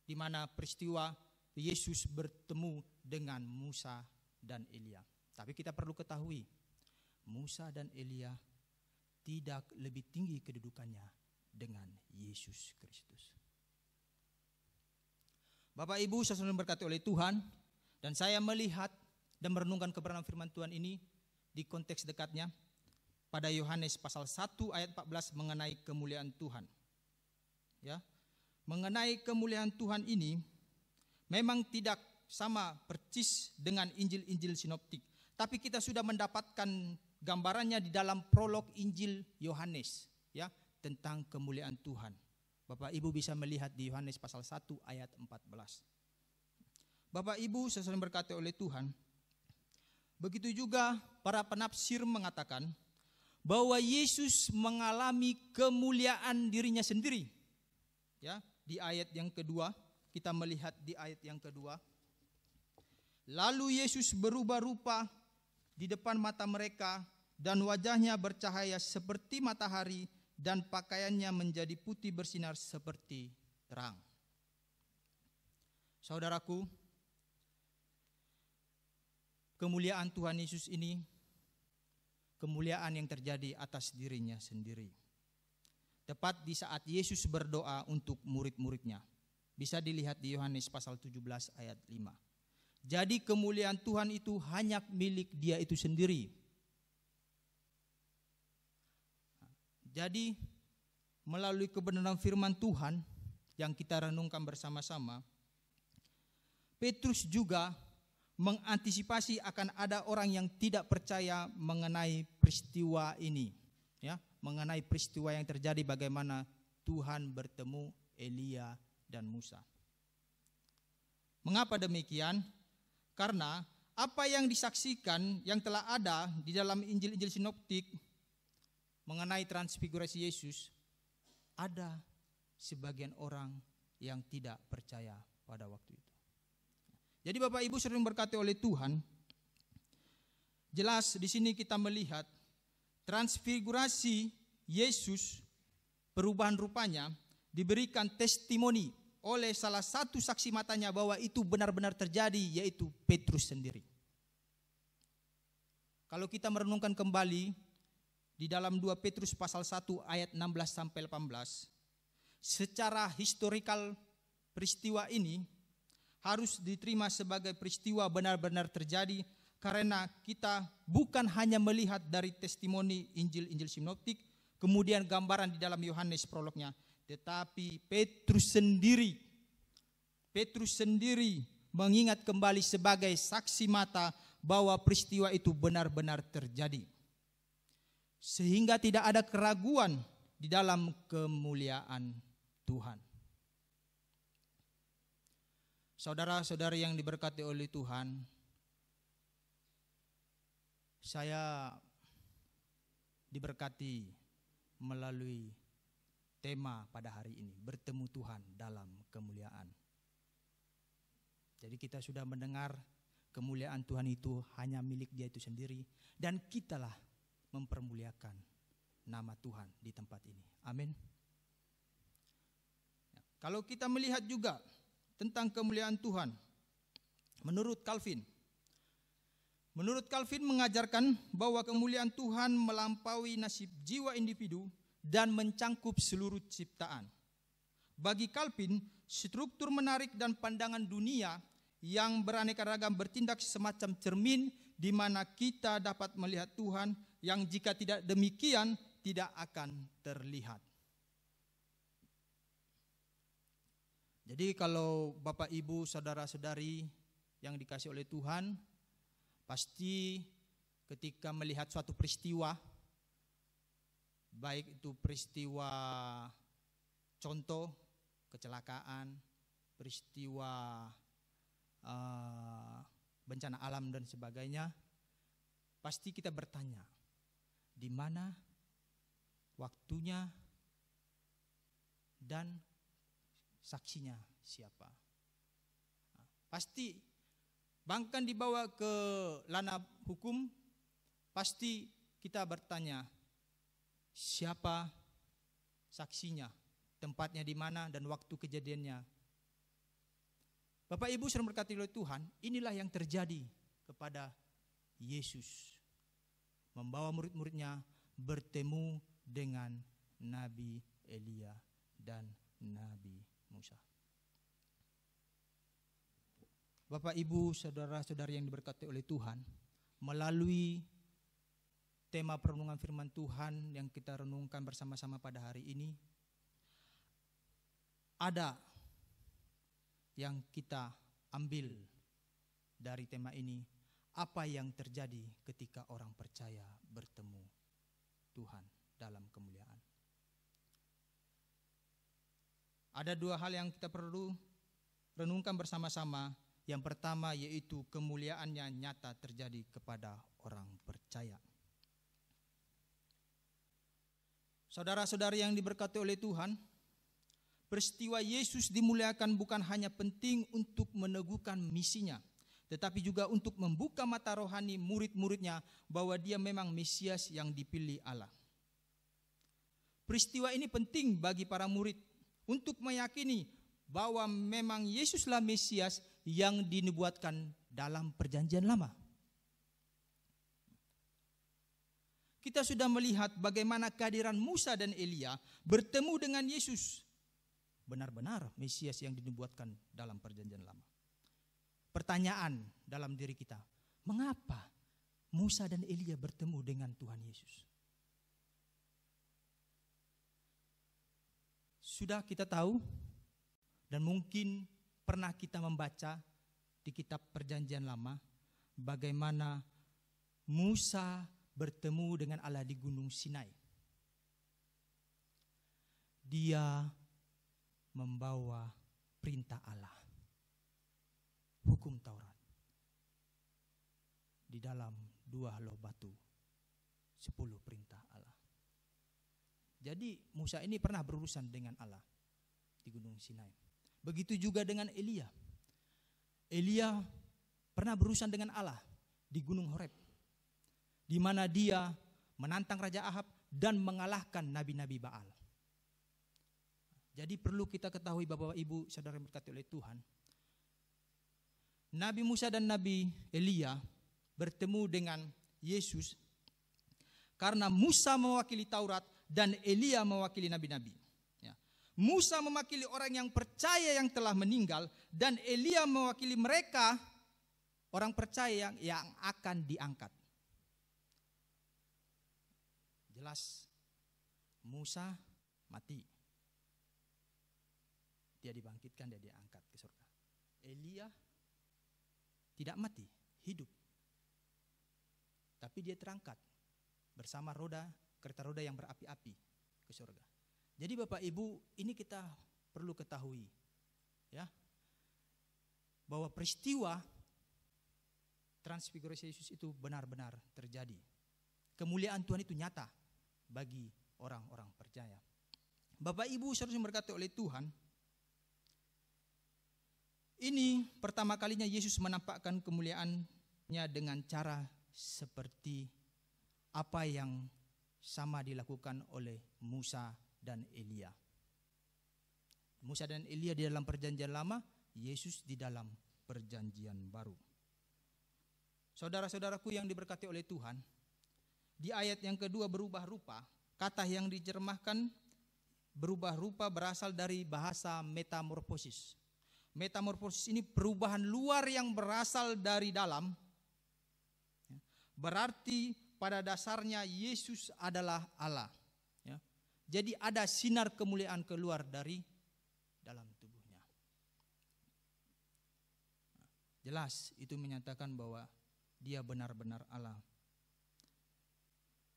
di mana peristiwa Yesus bertemu dengan Musa dan Elia. Tapi kita perlu ketahui, Musa dan Elia tidak lebih tinggi kedudukannya dengan Yesus Kristus. Bapak Ibu, saya selalu berkati oleh Tuhan, dan saya melihat dan merenungkan kebenaran firman Tuhan ini di konteks dekatnya pada Yohanes pasal 1 ayat 14 mengenai kemuliaan Tuhan. Ya. Mengenai kemuliaan Tuhan ini memang tidak sama persis dengan Injil-Injil sinoptik, tapi kita sudah mendapatkan gambarannya di dalam prolog Injil Yohanes, ya, tentang kemuliaan Tuhan. Bapak Ibu bisa melihat di Yohanes pasal 1 ayat 14. Bapak Ibu, saya sering berkata oleh Tuhan, begitu juga para penafsir mengatakan bahwa Yesus mengalami kemuliaan dirinya sendiri. Ya, di ayat yang kedua, kita melihat di ayat yang kedua. Lalu Yesus berubah rupa di depan mata mereka dan wajahnya bercahaya seperti matahari dan pakaiannya menjadi putih bersinar seperti terang. Saudaraku, kemuliaan Tuhan Yesus ini kemuliaan yang terjadi atas dirinya sendiri. Tepat di saat Yesus berdoa untuk murid-muridnya. Bisa dilihat di Yohanes pasal 17 ayat 5. Jadi kemuliaan Tuhan itu hanya milik Dia itu sendiri. Jadi melalui kebenaran firman Tuhan yang kita renungkan bersama-sama, Petrus juga mengantisipasi akan ada orang yang tidak percaya mengenai peristiwa ini, ya, mengenai peristiwa yang terjadi bagaimana Tuhan bertemu Elia dan Musa. Mengapa demikian? Karena apa yang disaksikan yang telah ada di dalam Injil-Injil sinoptik mengenai transfigurasi Yesus, ada sebagian orang yang tidak percaya pada waktu itu. Jadi Bapak Ibu sering berkata oleh Tuhan, jelas di sini kita melihat transfigurasi Yesus, perubahan rupanya diberikan testimoni oleh salah satu saksi matanya bahwa itu benar-benar terjadi, yaitu Petrus sendiri. Kalau kita merenungkan kembali di dalam 2 Petrus pasal 1 ayat 16 sampai 18, secara historikal peristiwa ini harus diterima sebagai peristiwa benar-benar terjadi karena kita bukan hanya melihat dari testimoni Injil-Injil sinoptik, kemudian gambaran di dalam Yohanes prolognya, tetapi Petrus sendiri mengingat kembali sebagai saksi mata bahwa peristiwa itu benar-benar terjadi. Sehingga tidak ada keraguan di dalam kemuliaan Tuhan. Saudara-saudari yang diberkati oleh Tuhan, saya diberkati melalui tema pada hari ini, bertemu Tuhan dalam kemuliaan. Jadi kita sudah mendengar kemuliaan Tuhan itu hanya milik Dia itu sendiri, dan kitalah mempermuliakan nama Tuhan di tempat ini. Amin. Kalau kita melihat juga tentang kemuliaan Tuhan, menurut Calvin mengajarkan bahwa kemuliaan Tuhan melampaui nasib jiwa individu dan mencangkup seluruh ciptaan. Bagi Calvin, struktur menarik dan pandangan dunia yang beraneka ragam bertindak semacam cermin di mana kita dapat melihat Tuhan yang jika tidak demikian tidak akan terlihat. Jadi kalau Bapak Ibu saudara-saudari yang dikasihi oleh Tuhan, pasti ketika melihat suatu peristiwa, baik itu peristiwa contoh kecelakaan, peristiwa bencana alam dan sebagainya, pasti kita bertanya, di mana waktunya dan saksinya siapa? Pasti bahkan dibawa ke ranah hukum, pasti kita bertanya, siapa saksinya, tempatnya di mana dan waktu kejadiannya. Bapak Ibu saudara berkati oleh Tuhan, inilah yang terjadi kepada Yesus. Membawa murid-muridnya bertemu dengan Nabi Elia dan Nabi Musa. Bapak Ibu saudara-saudari yang diberkati oleh Tuhan, melalui tema perenungan firman Tuhan yang kita renungkan bersama-sama pada hari ini, ada yang kita ambil dari tema ini, apa yang terjadi ketika orang percaya bertemu Tuhan dalam kemuliaan. Ada dua hal yang kita perlu renungkan bersama-sama. Yang pertama yaitu kemuliaannya nyata terjadi kepada orang percaya. Saudara-saudari yang diberkati oleh Tuhan, peristiwa Yesus dimuliakan bukan hanya penting untuk meneguhkan misinya, tetapi juga untuk membuka mata rohani murid-muridnya bahwa dia memang Mesias yang dipilih Allah. Peristiwa ini penting bagi para murid untuk meyakini bahwa memang Yesuslah Mesias yang dinubuatkan dalam perjanjian lama. Kita sudah melihat bagaimana kehadiran Musa dan Elia bertemu dengan Yesus. Benar-benar Mesias yang dinubuatkan dalam perjanjian lama. Pertanyaan dalam diri kita, mengapa Musa dan Elia bertemu dengan Tuhan Yesus? Sudah kita tahu dan mungkin pernah kita membaca di kitab perjanjian lama bagaimana Musa bertemu dengan Allah di Gunung Sinai. Dia membawa perintah Allah, hukum Taurat, di dalam 2 loh batu, 10 perintah Allah. Jadi Musa ini pernah berurusan dengan Allah di Gunung Sinai. Begitu juga dengan Elia. Elia pernah berurusan dengan Allah di Gunung Horeb, di mana dia menantang Raja Ahab dan mengalahkan nabi-nabi Baal. Jadi perlu kita ketahui Bapak Ibu saudara yang berkati oleh Tuhan, Nabi Musa dan Nabi Elia bertemu dengan Yesus karena Musa mewakili Taurat dan Elia mewakili nabi-nabi. Ya. Musa mewakili orang yang percaya yang telah meninggal dan Elia mewakili mereka orang percaya yang akan diangkat. Jelas Musa mati, dia dibangkitkan, dia diangkat ke surga. Elia tidak mati, hidup, tapi dia terangkat bersama kereta roda yang berapi-api ke surga. Jadi Bapak Ibu, ini kita perlu ketahui, ya, bahwa peristiwa transfigurasi Yesus itu benar-benar terjadi. Kemuliaan Tuhan itu nyata bagi orang-orang percaya. Bapak Ibu seharusnya berkata oleh Tuhan, ini pertama kalinya Yesus menampakkan kemuliaannya dengan cara seperti apa yang sama dilakukan oleh Musa dan Elia. Musa dan Elia di dalam perjanjian lama, Yesus di dalam perjanjian baru. Saudara-saudaraku yang diberkati oleh Tuhan, di ayat yang kedua berubah rupa, kata yang diterjemahkan berubah rupa berasal dari bahasa metamorfosis. Metamorfosis ini perubahan luar yang berasal dari dalam, berarti pada dasarnya Yesus adalah Allah. Ya. Jadi ada sinar kemuliaan keluar dari dalam tubuhnya. Jelas itu menyatakan bahwa dia benar-benar Allah.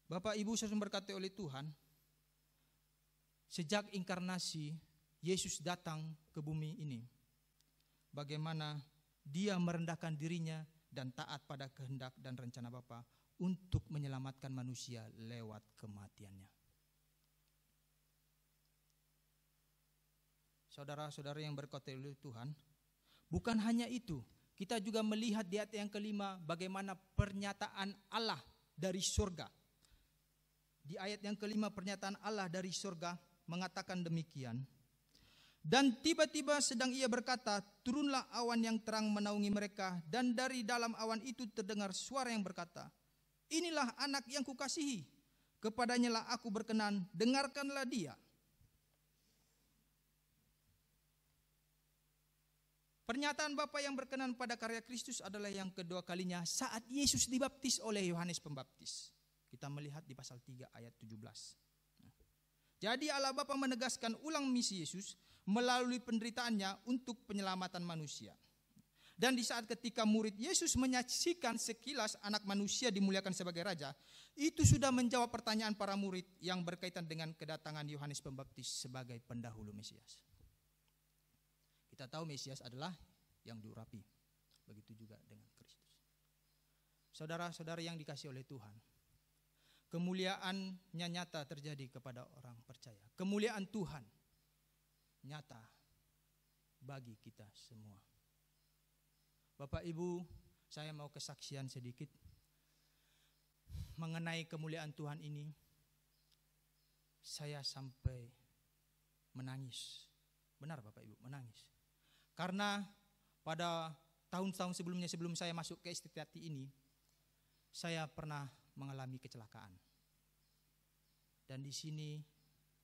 Bapak Ibu saudara berkati oleh Tuhan, sejak inkarnasi Yesus datang ke bumi ini, bagaimana dia merendahkan dirinya dan taat pada kehendak dan rencana Bapa untuk menyelamatkan manusia lewat kematiannya. Saudara-saudara yang berkati oleh Tuhan, bukan hanya itu, kita juga melihat di ayat yang kelima bagaimana pernyataan Allah dari surga. Di ayat yang kelima pernyataan Allah dari surga mengatakan demikian. Dan tiba-tiba sedang ia berkata, turunlah awan yang terang menaungi mereka, dan dari dalam awan itu terdengar suara yang berkata, inilah anak yang kukasihi, kepadanya lah aku berkenan, dengarkanlah dia. Pernyataan Bapa yang berkenan pada karya Kristus adalah yang kedua kalinya saat Yesus dibaptis oleh Yohanes Pembaptis. Kita melihat di pasal 3 ayat 17. Jadi Allah Bapa menegaskan ulang misi Yesus melalui penderitaannya untuk penyelamatan manusia. Dan di saat ketika murid Yesus menyaksikan sekilas anak manusia dimuliakan sebagai raja, itu sudah menjawab pertanyaan para murid yang berkaitan dengan kedatangan Yohanes Pembaptis sebagai pendahulu Mesias. Kita tahu Mesias adalah yang diurapi. Begitu juga dengan Kristus. Saudara-saudara yang dikasihi oleh Tuhan, kemuliaannya nyata terjadi kepada orang percaya. Kemuliaan Tuhan nyata bagi kita semua. Bapak Ibu, saya mau kesaksian sedikit mengenai kemuliaan Tuhan ini. Saya sampai menangis. Benar Bapak Ibu, menangis. Karena pada tahun-tahun sebelumnya, sebelum saya masuk ke Istiqlati ini, saya pernah mengalami kecelakaan. Dan di sini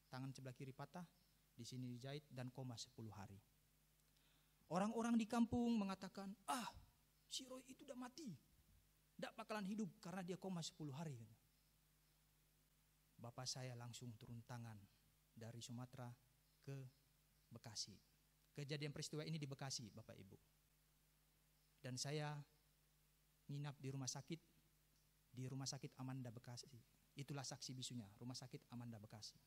tangan sebelah kiri patah, di sini dijahit dan koma 10 hari. Orang-orang di kampung mengatakan, si Roy itu udah mati, tidak bakalan hidup karena dia koma 10 hari. Bapak saya langsung turun tangan dari Sumatera ke Bekasi. Kejadian peristiwa ini di Bekasi, Bapak Ibu. Dan saya nginap di rumah sakit Amanda Bekasi. Itulah saksi bisunya, rumah sakit Amanda Bekasi.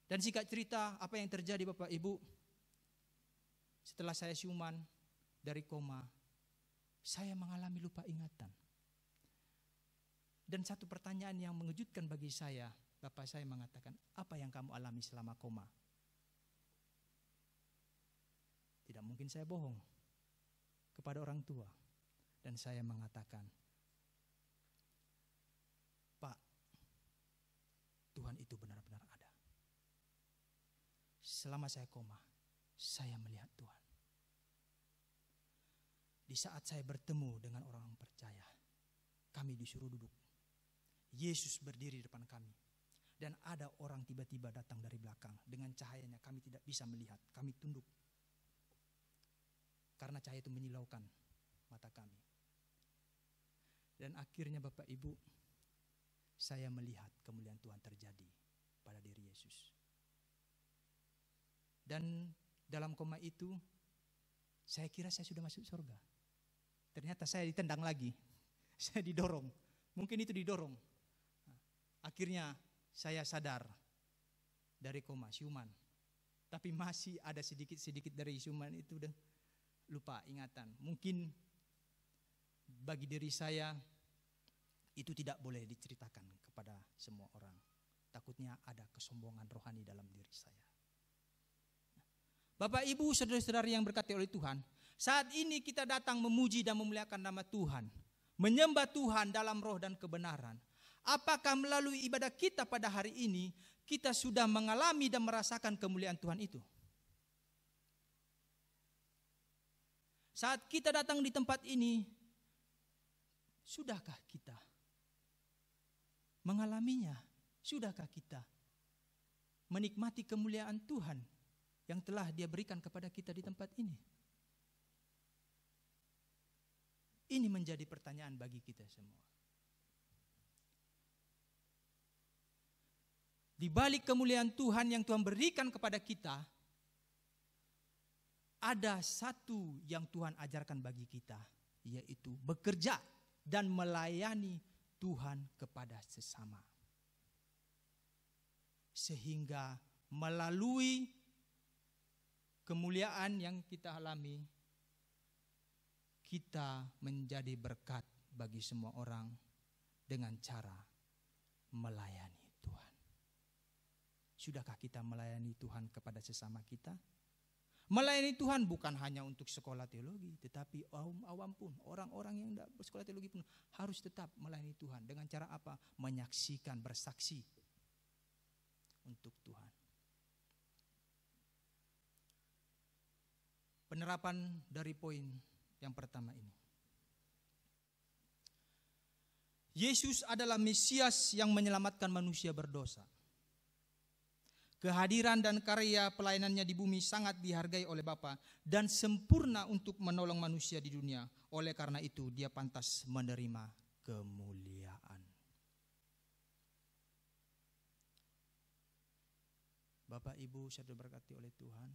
Dan singkat cerita apa yang terjadi Bapak Ibu, setelah saya siuman dari koma, saya mengalami lupa ingatan. Dan satu pertanyaan yang mengejutkan bagi saya, Bapak saya mengatakan, apa yang kamu alami selama koma? Tidak mungkin saya bohong kepada orang tua. Dan saya mengatakan, Pak, Tuhan itu benar-benar ada. Selama saya koma, saya melihat Tuhan. Di saat saya bertemu dengan orang percaya, kami disuruh duduk. Yesus berdiri di depan kami. Dan ada orang tiba-tiba datang dari belakang. Dengan cahayanya kami tidak bisa melihat. Kami tunduk. Karena cahaya itu menyilaukan mata kami. Dan akhirnya Bapak Ibu, saya melihat kemuliaan Tuhan terjadi pada diri Yesus. Dan dalam koma itu, saya kira saya sudah masuk surga. Ternyata saya ditendang lagi. Saya didorong. Mungkin itu didorong. Akhirnya saya sadar dari koma, siuman. Tapi masih ada sedikit-sedikit dari siuman itu udah lupa ingatan. Mungkin bagi diri saya itu tidak boleh diceritakan kepada semua orang. Takutnya ada kesombongan rohani dalam diri saya. Bapak Ibu saudara-saudara yang berkati oleh Tuhan, saat ini kita datang memuji dan memuliakan nama Tuhan, menyembah Tuhan dalam roh dan kebenaran. Apakah melalui ibadah kita pada hari ini kita sudah mengalami dan merasakan kemuliaan Tuhan itu? Saat kita datang di tempat ini, sudahkah kita mengalaminya? Sudahkah kita menikmati kemuliaan Tuhan yang telah Dia berikan kepada kita di tempat ini? Ini menjadi pertanyaan bagi kita semua. Di balik kemuliaan Tuhan yang Tuhan berikan kepada kita, ada satu yang Tuhan ajarkan bagi kita, yaitu bekerja dan melayani Tuhan kepada sesama. Sehingga melalui kemuliaan yang kita alami, kita menjadi berkat bagi semua orang dengan cara melayani Tuhan. Sudahkah kita melayani Tuhan kepada sesama kita? Melayani Tuhan bukan hanya untuk sekolah teologi, tetapi awam pun, orang-orang yang tidak bersekolah teologi pun harus tetap melayani Tuhan. Dengan cara apa? Menyaksikan, bersaksi untuk Tuhan. Penerapan dari poin yang pertama ini. Yesus adalah Mesias yang menyelamatkan manusia berdosa. Kehadiran dan karya pelayanannya di bumi sangat dihargai oleh Bapa dan sempurna untuk menolong manusia di dunia. Oleh karena itu dia pantas menerima kemuliaan. Bapak Ibu saudara berkati oleh Tuhan.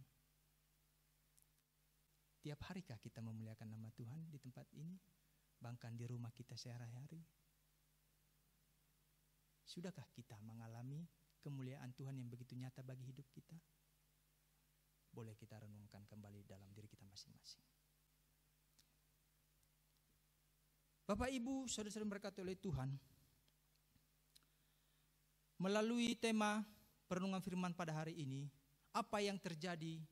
Tiap harikah kita memuliakan nama Tuhan di tempat ini? Bahkan di rumah kita sehari-hari? Sudahkah kita mengalami kemuliaan Tuhan yang begitu nyata bagi hidup kita? Boleh kita renungkan kembali dalam diri kita masing-masing. Bapak Ibu, saudara-saudara berkati oleh Tuhan, melalui tema perenungan firman pada hari ini, apa yang terjadi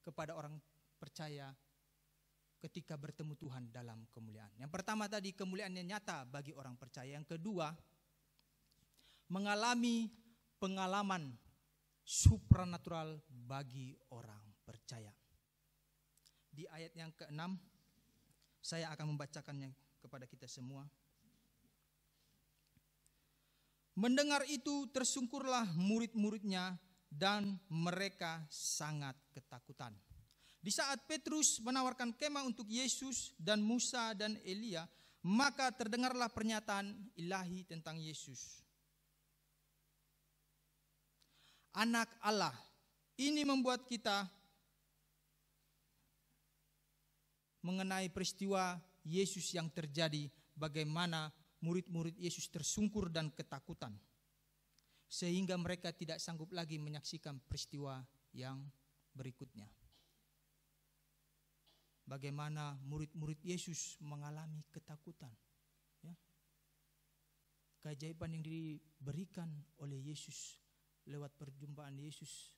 kepada orang percaya ketika bertemu Tuhan dalam kemuliaan? Yang pertama tadi, kemuliaannya nyata bagi orang percaya. Yang kedua, mengalami pengalaman supranatural bagi orang percaya. Di ayat yang ke-6, saya akan membacakannya kepada kita semua. Mendengar itu tersungkurlah murid-muridnya dan mereka sangat ketakutan. Di saat Petrus menawarkan kemah untuk Yesus dan Musa dan Elia, maka terdengarlah pernyataan ilahi tentang Yesus. Anak Allah. Ini membuat kita mengenai peristiwa Yesus yang terjadi, bagaimana murid-murid Yesus tersungkur dan ketakutan, sehingga mereka tidak sanggup lagi menyaksikan peristiwa yang berikutnya. Bagaimana murid-murid Yesus mengalami ketakutan. Ya. Keajaiban yang diberikan oleh Yesus lewat perjumpaan Yesus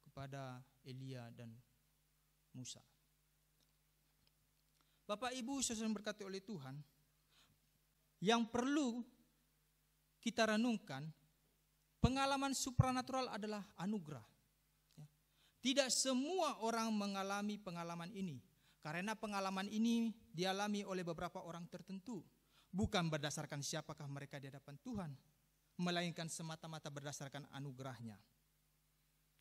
kepada Elia dan Musa. Bapak Ibu saudara berkati oleh Tuhan, yang perlu kita renungkan, pengalaman supranatural adalah anugerah. Tidak semua orang mengalami pengalaman ini, karena pengalaman ini dialami oleh beberapa orang tertentu, bukan berdasarkan siapakah mereka di hadapan Tuhan, melainkan semata-mata berdasarkan anugerahnya.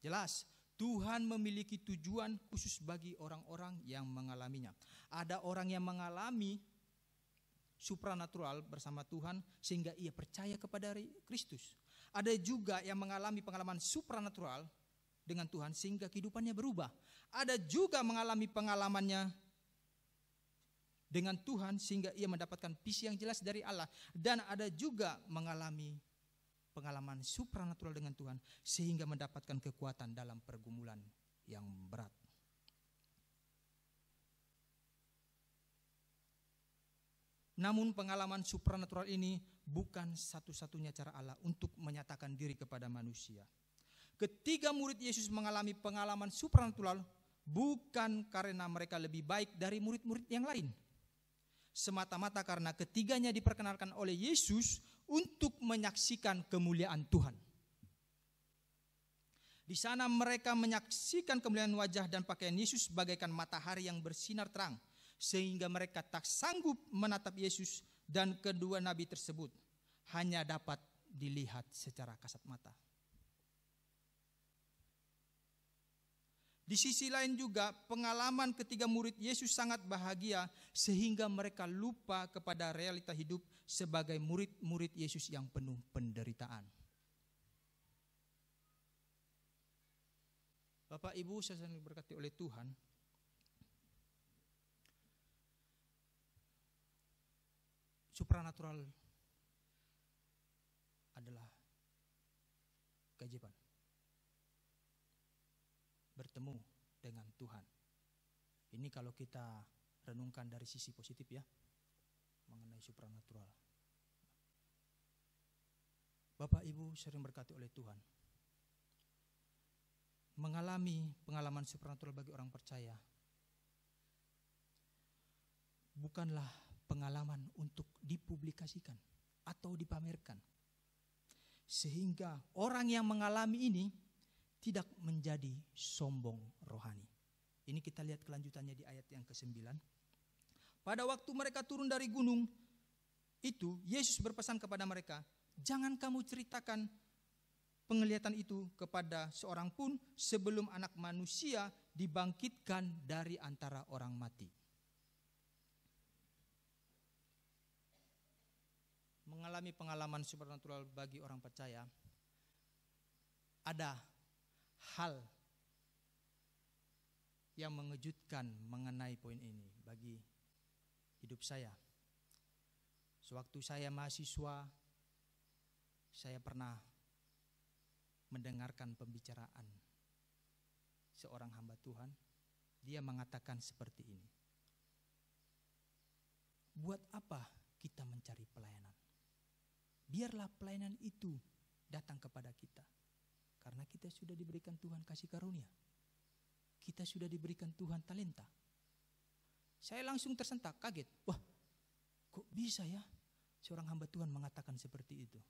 Jelas, Tuhan memiliki tujuan khusus bagi orang-orang yang mengalaminya. Ada orang yang mengalami supranatural bersama Tuhan sehingga ia percaya kepada Kristus. Ada juga yang mengalami pengalaman supranatural dengan Tuhan sehingga kehidupannya berubah. Ada juga mengalami pengalamannya dengan Tuhan sehingga ia mendapatkan visi yang jelas dari Allah. Dan ada juga mengalami pengalaman supranatural dengan Tuhan sehingga mendapatkan kekuatan dalam pergumulan yang berat. Namun pengalaman supranatural ini bukan satu-satunya cara Allah untuk menyatakan diri kepada manusia. Ketiga murid Yesus mengalami pengalaman supranatural bukan karena mereka lebih baik dari murid-murid yang lain. Semata-mata karena ketiganya diperkenalkan oleh Yesus untuk menyaksikan kemuliaan Tuhan. Di sana mereka menyaksikan kemuliaan wajah dan pakaian Yesus bagaikan matahari yang bersinar terang, sehingga mereka tak sanggup menatap Yesus dan kedua nabi tersebut, hanya dapat dilihat secara kasat mata. Di sisi lain juga pengalaman ketiga murid Yesus sangat bahagia sehingga mereka lupa kepada realita hidup sebagai murid-murid Yesus yang penuh penderitaan. Bapak Ibu saya diberkati oleh Tuhan. Supranatural adalah keajaiban. Bertemu dengan Tuhan. Ini kalau kita renungkan dari sisi positif ya, mengenai supranatural. Bapak Ibu sering berkati oleh Tuhan. Mengalami pengalaman supranatural bagi orang percaya bukanlah pengalaman untuk dipublikasikan atau dipamerkan. Sehingga orang yang mengalami ini tidak menjadi sombong rohani. Ini kita lihat kelanjutannya di ayat yang ke-9. Pada waktu mereka turun dari gunung itu, Yesus berpesan kepada mereka, jangan kamu ceritakan penglihatan itu kepada seorang pun sebelum Anak Manusia dibangkitkan dari antara orang mati. Mengalami pengalaman supernatural bagi orang percaya, ada hal yang mengejutkan mengenai poin ini bagi hidup saya. Sewaktu saya mahasiswa, saya pernah mendengarkan pembicaraan seorang hamba Tuhan. Dia mengatakan seperti ini. Buat apa kita mencari pelayanan? Biarlah pelayanan itu datang kepada kita. Karena kita sudah diberikan Tuhan kasih karunia. Kita sudah diberikan Tuhan talenta. Saya langsung tersentak, kaget. Wah, kok bisa ya seorang hamba Tuhan mengatakan seperti itu?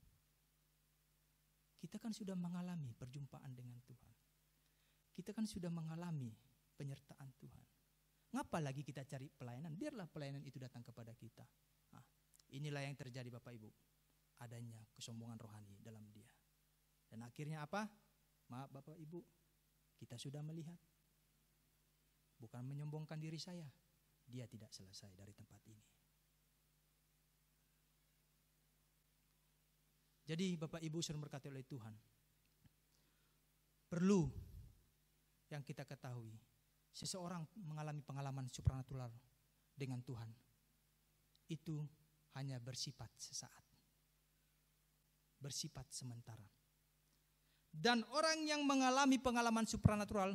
Kita kan sudah mengalami perjumpaan dengan Tuhan. Kita kan sudah mengalami penyertaan Tuhan. Ngapa lagi kita cari pelayanan? Biarlah pelayanan itu datang kepada kita. Nah, inilah yang terjadi Bapak Ibu. Adanya kesombongan rohani dalam dia. Dan akhirnya apa? Maaf Bapak Ibu, kita sudah melihat. Bukan menyombongkan diri saya, dia tidak selesai dari tempat ini. Jadi Bapak Ibu sering berkati oleh Tuhan, perlu yang kita ketahui, seseorang mengalami pengalaman supranatural dengan Tuhan, itu hanya bersifat sesaat, bersifat sementara. Dan orang yang mengalami pengalaman supranatural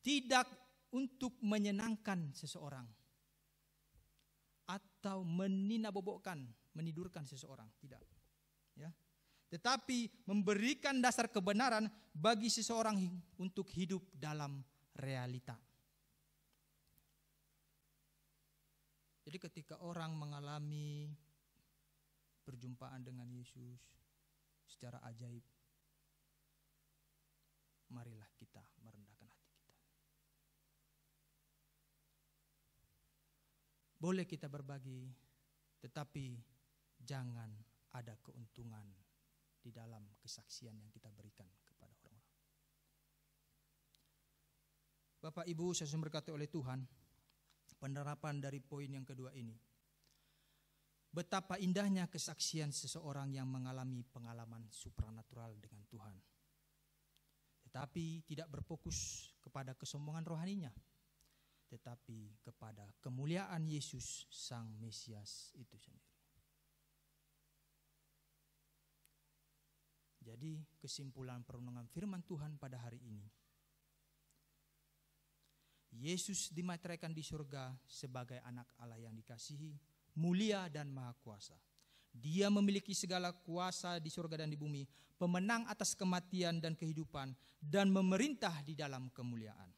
tidak untuk menyenangkan seseorang atau meninabobokkan, menidurkan seseorang, tidak. Ya. Tetapi memberikan dasar kebenaran bagi seseorang untuk hidup dalam realita. Jadi ketika orang mengalami perjumpaan dengan Yesus secara ajaib, marilah kita merendahkan hati kita. Boleh kita berbagi, tetapi jangan ada keuntungan di dalam kesaksian yang kita berikan kepada orang-orang. Bapak Ibu saya berkati oleh Tuhan, penerapan dari poin yang kedua ini. Betapa indahnya kesaksian seseorang yang mengalami pengalaman supranatural dengan Tuhan. Tetapi tidak berfokus kepada kesombongan rohaninya, tetapi kepada kemuliaan Yesus Sang Mesias itu sendiri. Jadi kesimpulan perenungan firman Tuhan pada hari ini, Yesus dimateraikan di surga sebagai anak Allah yang dikasihi, mulia dan maha kuasa. Dia memiliki segala kuasa di surga dan di bumi, pemenang atas kematian dan kehidupan, dan memerintah di dalam kemuliaan.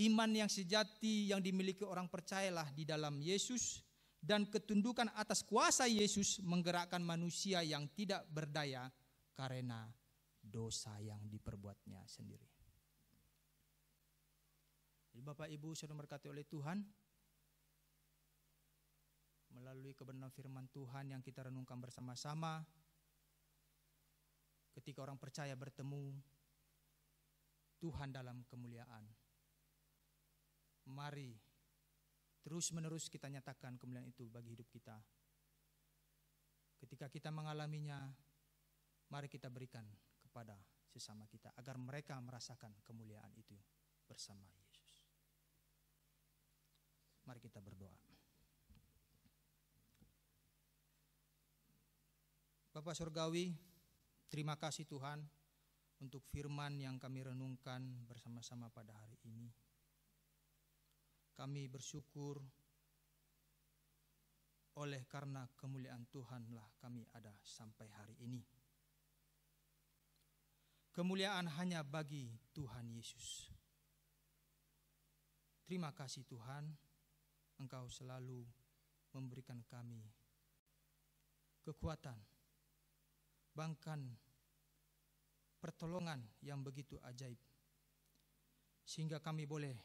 Iman yang sejati yang dimiliki orang percayalah di dalam Yesus, dan ketundukan atas kuasa Yesus menggerakkan manusia yang tidak berdaya karena dosa yang diperbuatnya sendiri. Jadi Bapak Ibu sudah berkati oleh Tuhan, melalui kebenaran firman Tuhan yang kita renungkan bersama-sama, ketika orang percaya bertemu Tuhan dalam kemuliaan. Mari terus-menerus kita nyatakan kemuliaan itu bagi hidup kita. Ketika kita mengalaminya, mari kita berikan kepada sesama kita agar mereka merasakan kemuliaan itu bersama Yesus. Mari kita berdoa. Bapa Surgawi, terima kasih Tuhan untuk firman yang kami renungkan bersama-sama pada hari ini. Kami bersyukur oleh karena kemuliaan Tuhanlah kami ada sampai hari ini. Kemuliaan hanya bagi Tuhan Yesus. Terima kasih Tuhan, Engkau selalu memberikan kami kekuatan, bahkan pertolongan yang begitu ajaib, sehingga kami boleh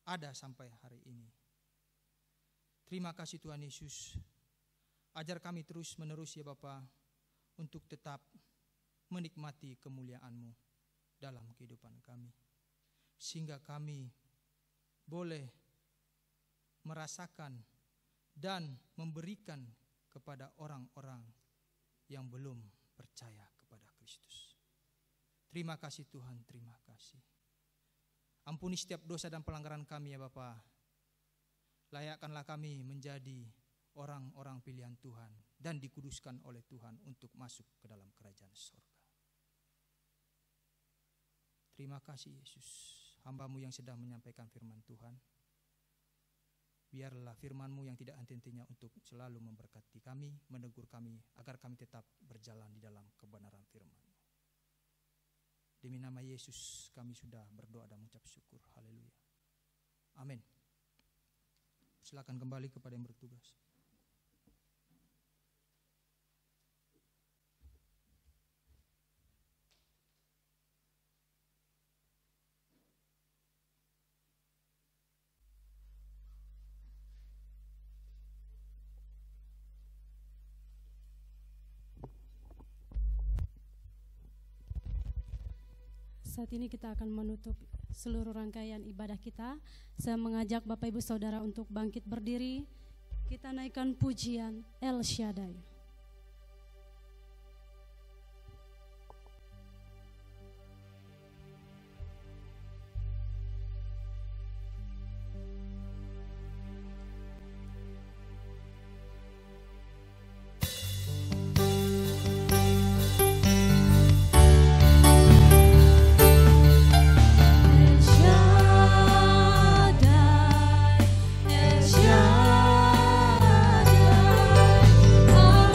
ada sampai hari ini. Terima kasih Tuhan Yesus, ajar kami terus menerus ya Bapa, untuk tetap menikmati kemuliaan-Mu dalam kehidupan kami, sehingga kami boleh merasakan dan memberikan kepada orang-orang yang belum percaya kepada Kristus. Terima kasih Tuhan, terima kasih. Ampuni setiap dosa dan pelanggaran kami ya Bapa. Layakkanlah kami menjadi orang-orang pilihan Tuhan dan dikuduskan oleh Tuhan untuk masuk ke dalam kerajaan surga. Terima kasih Yesus, hamba-Mu yang sedang menyampaikan firman Tuhan. Biarlah firman-Mu yang tidak henti-hentinya untuk selalu memberkati kami, menegur kami, agar kami tetap berjalan di dalam kebenaran firman-Mu. Demi nama Yesus kami sudah berdoa dan mengucap syukur. Haleluya. Amin. Silakan kembali kepada yang bertugas. Saat ini kita akan menutup seluruh rangkaian ibadah kita. Saya mengajak Bapak Ibu Saudara untuk bangkit berdiri. Kita naikkan pujian El Shaddai. Oh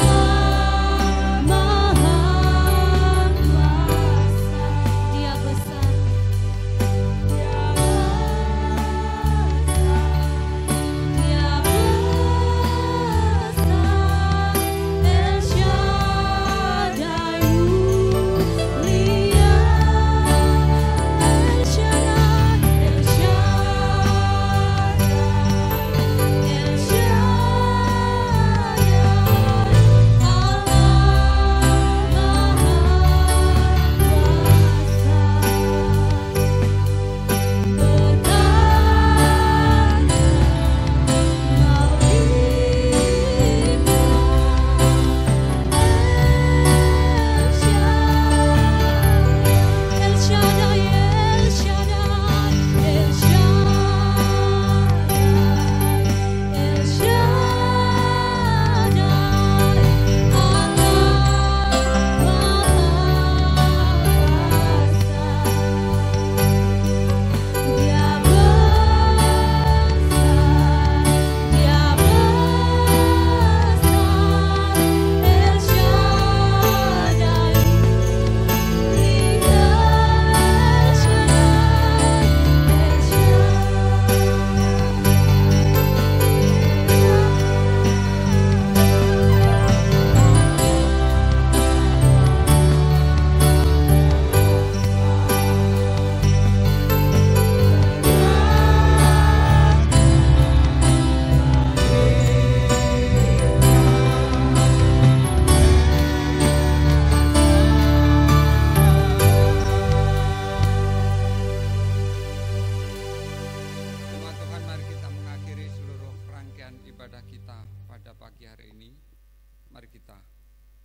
Mari kita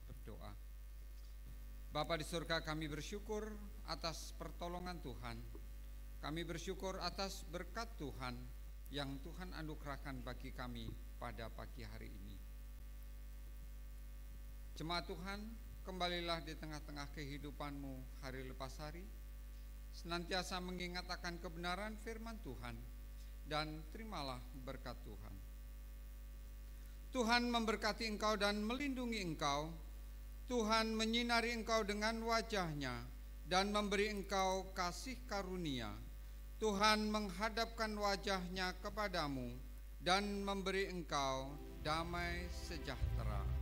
berdoa. Bapa di surga, kami bersyukur atas pertolongan Tuhan. Kami bersyukur atas berkat Tuhan yang Tuhan anugerahkan bagi kami pada pagi hari ini. Jemaat Tuhan, kembalilah di tengah-tengah kehidupanmu hari lepas hari, senantiasa mengingat akan kebenaran firman Tuhan, dan terimalah berkat Tuhan. Tuhan memberkati engkau dan melindungi engkau. Tuhan menyinari engkau dengan wajah-Nya dan memberi engkau kasih karunia. Tuhan menghadapkan wajah-Nya kepadamu dan memberi engkau damai sejahtera.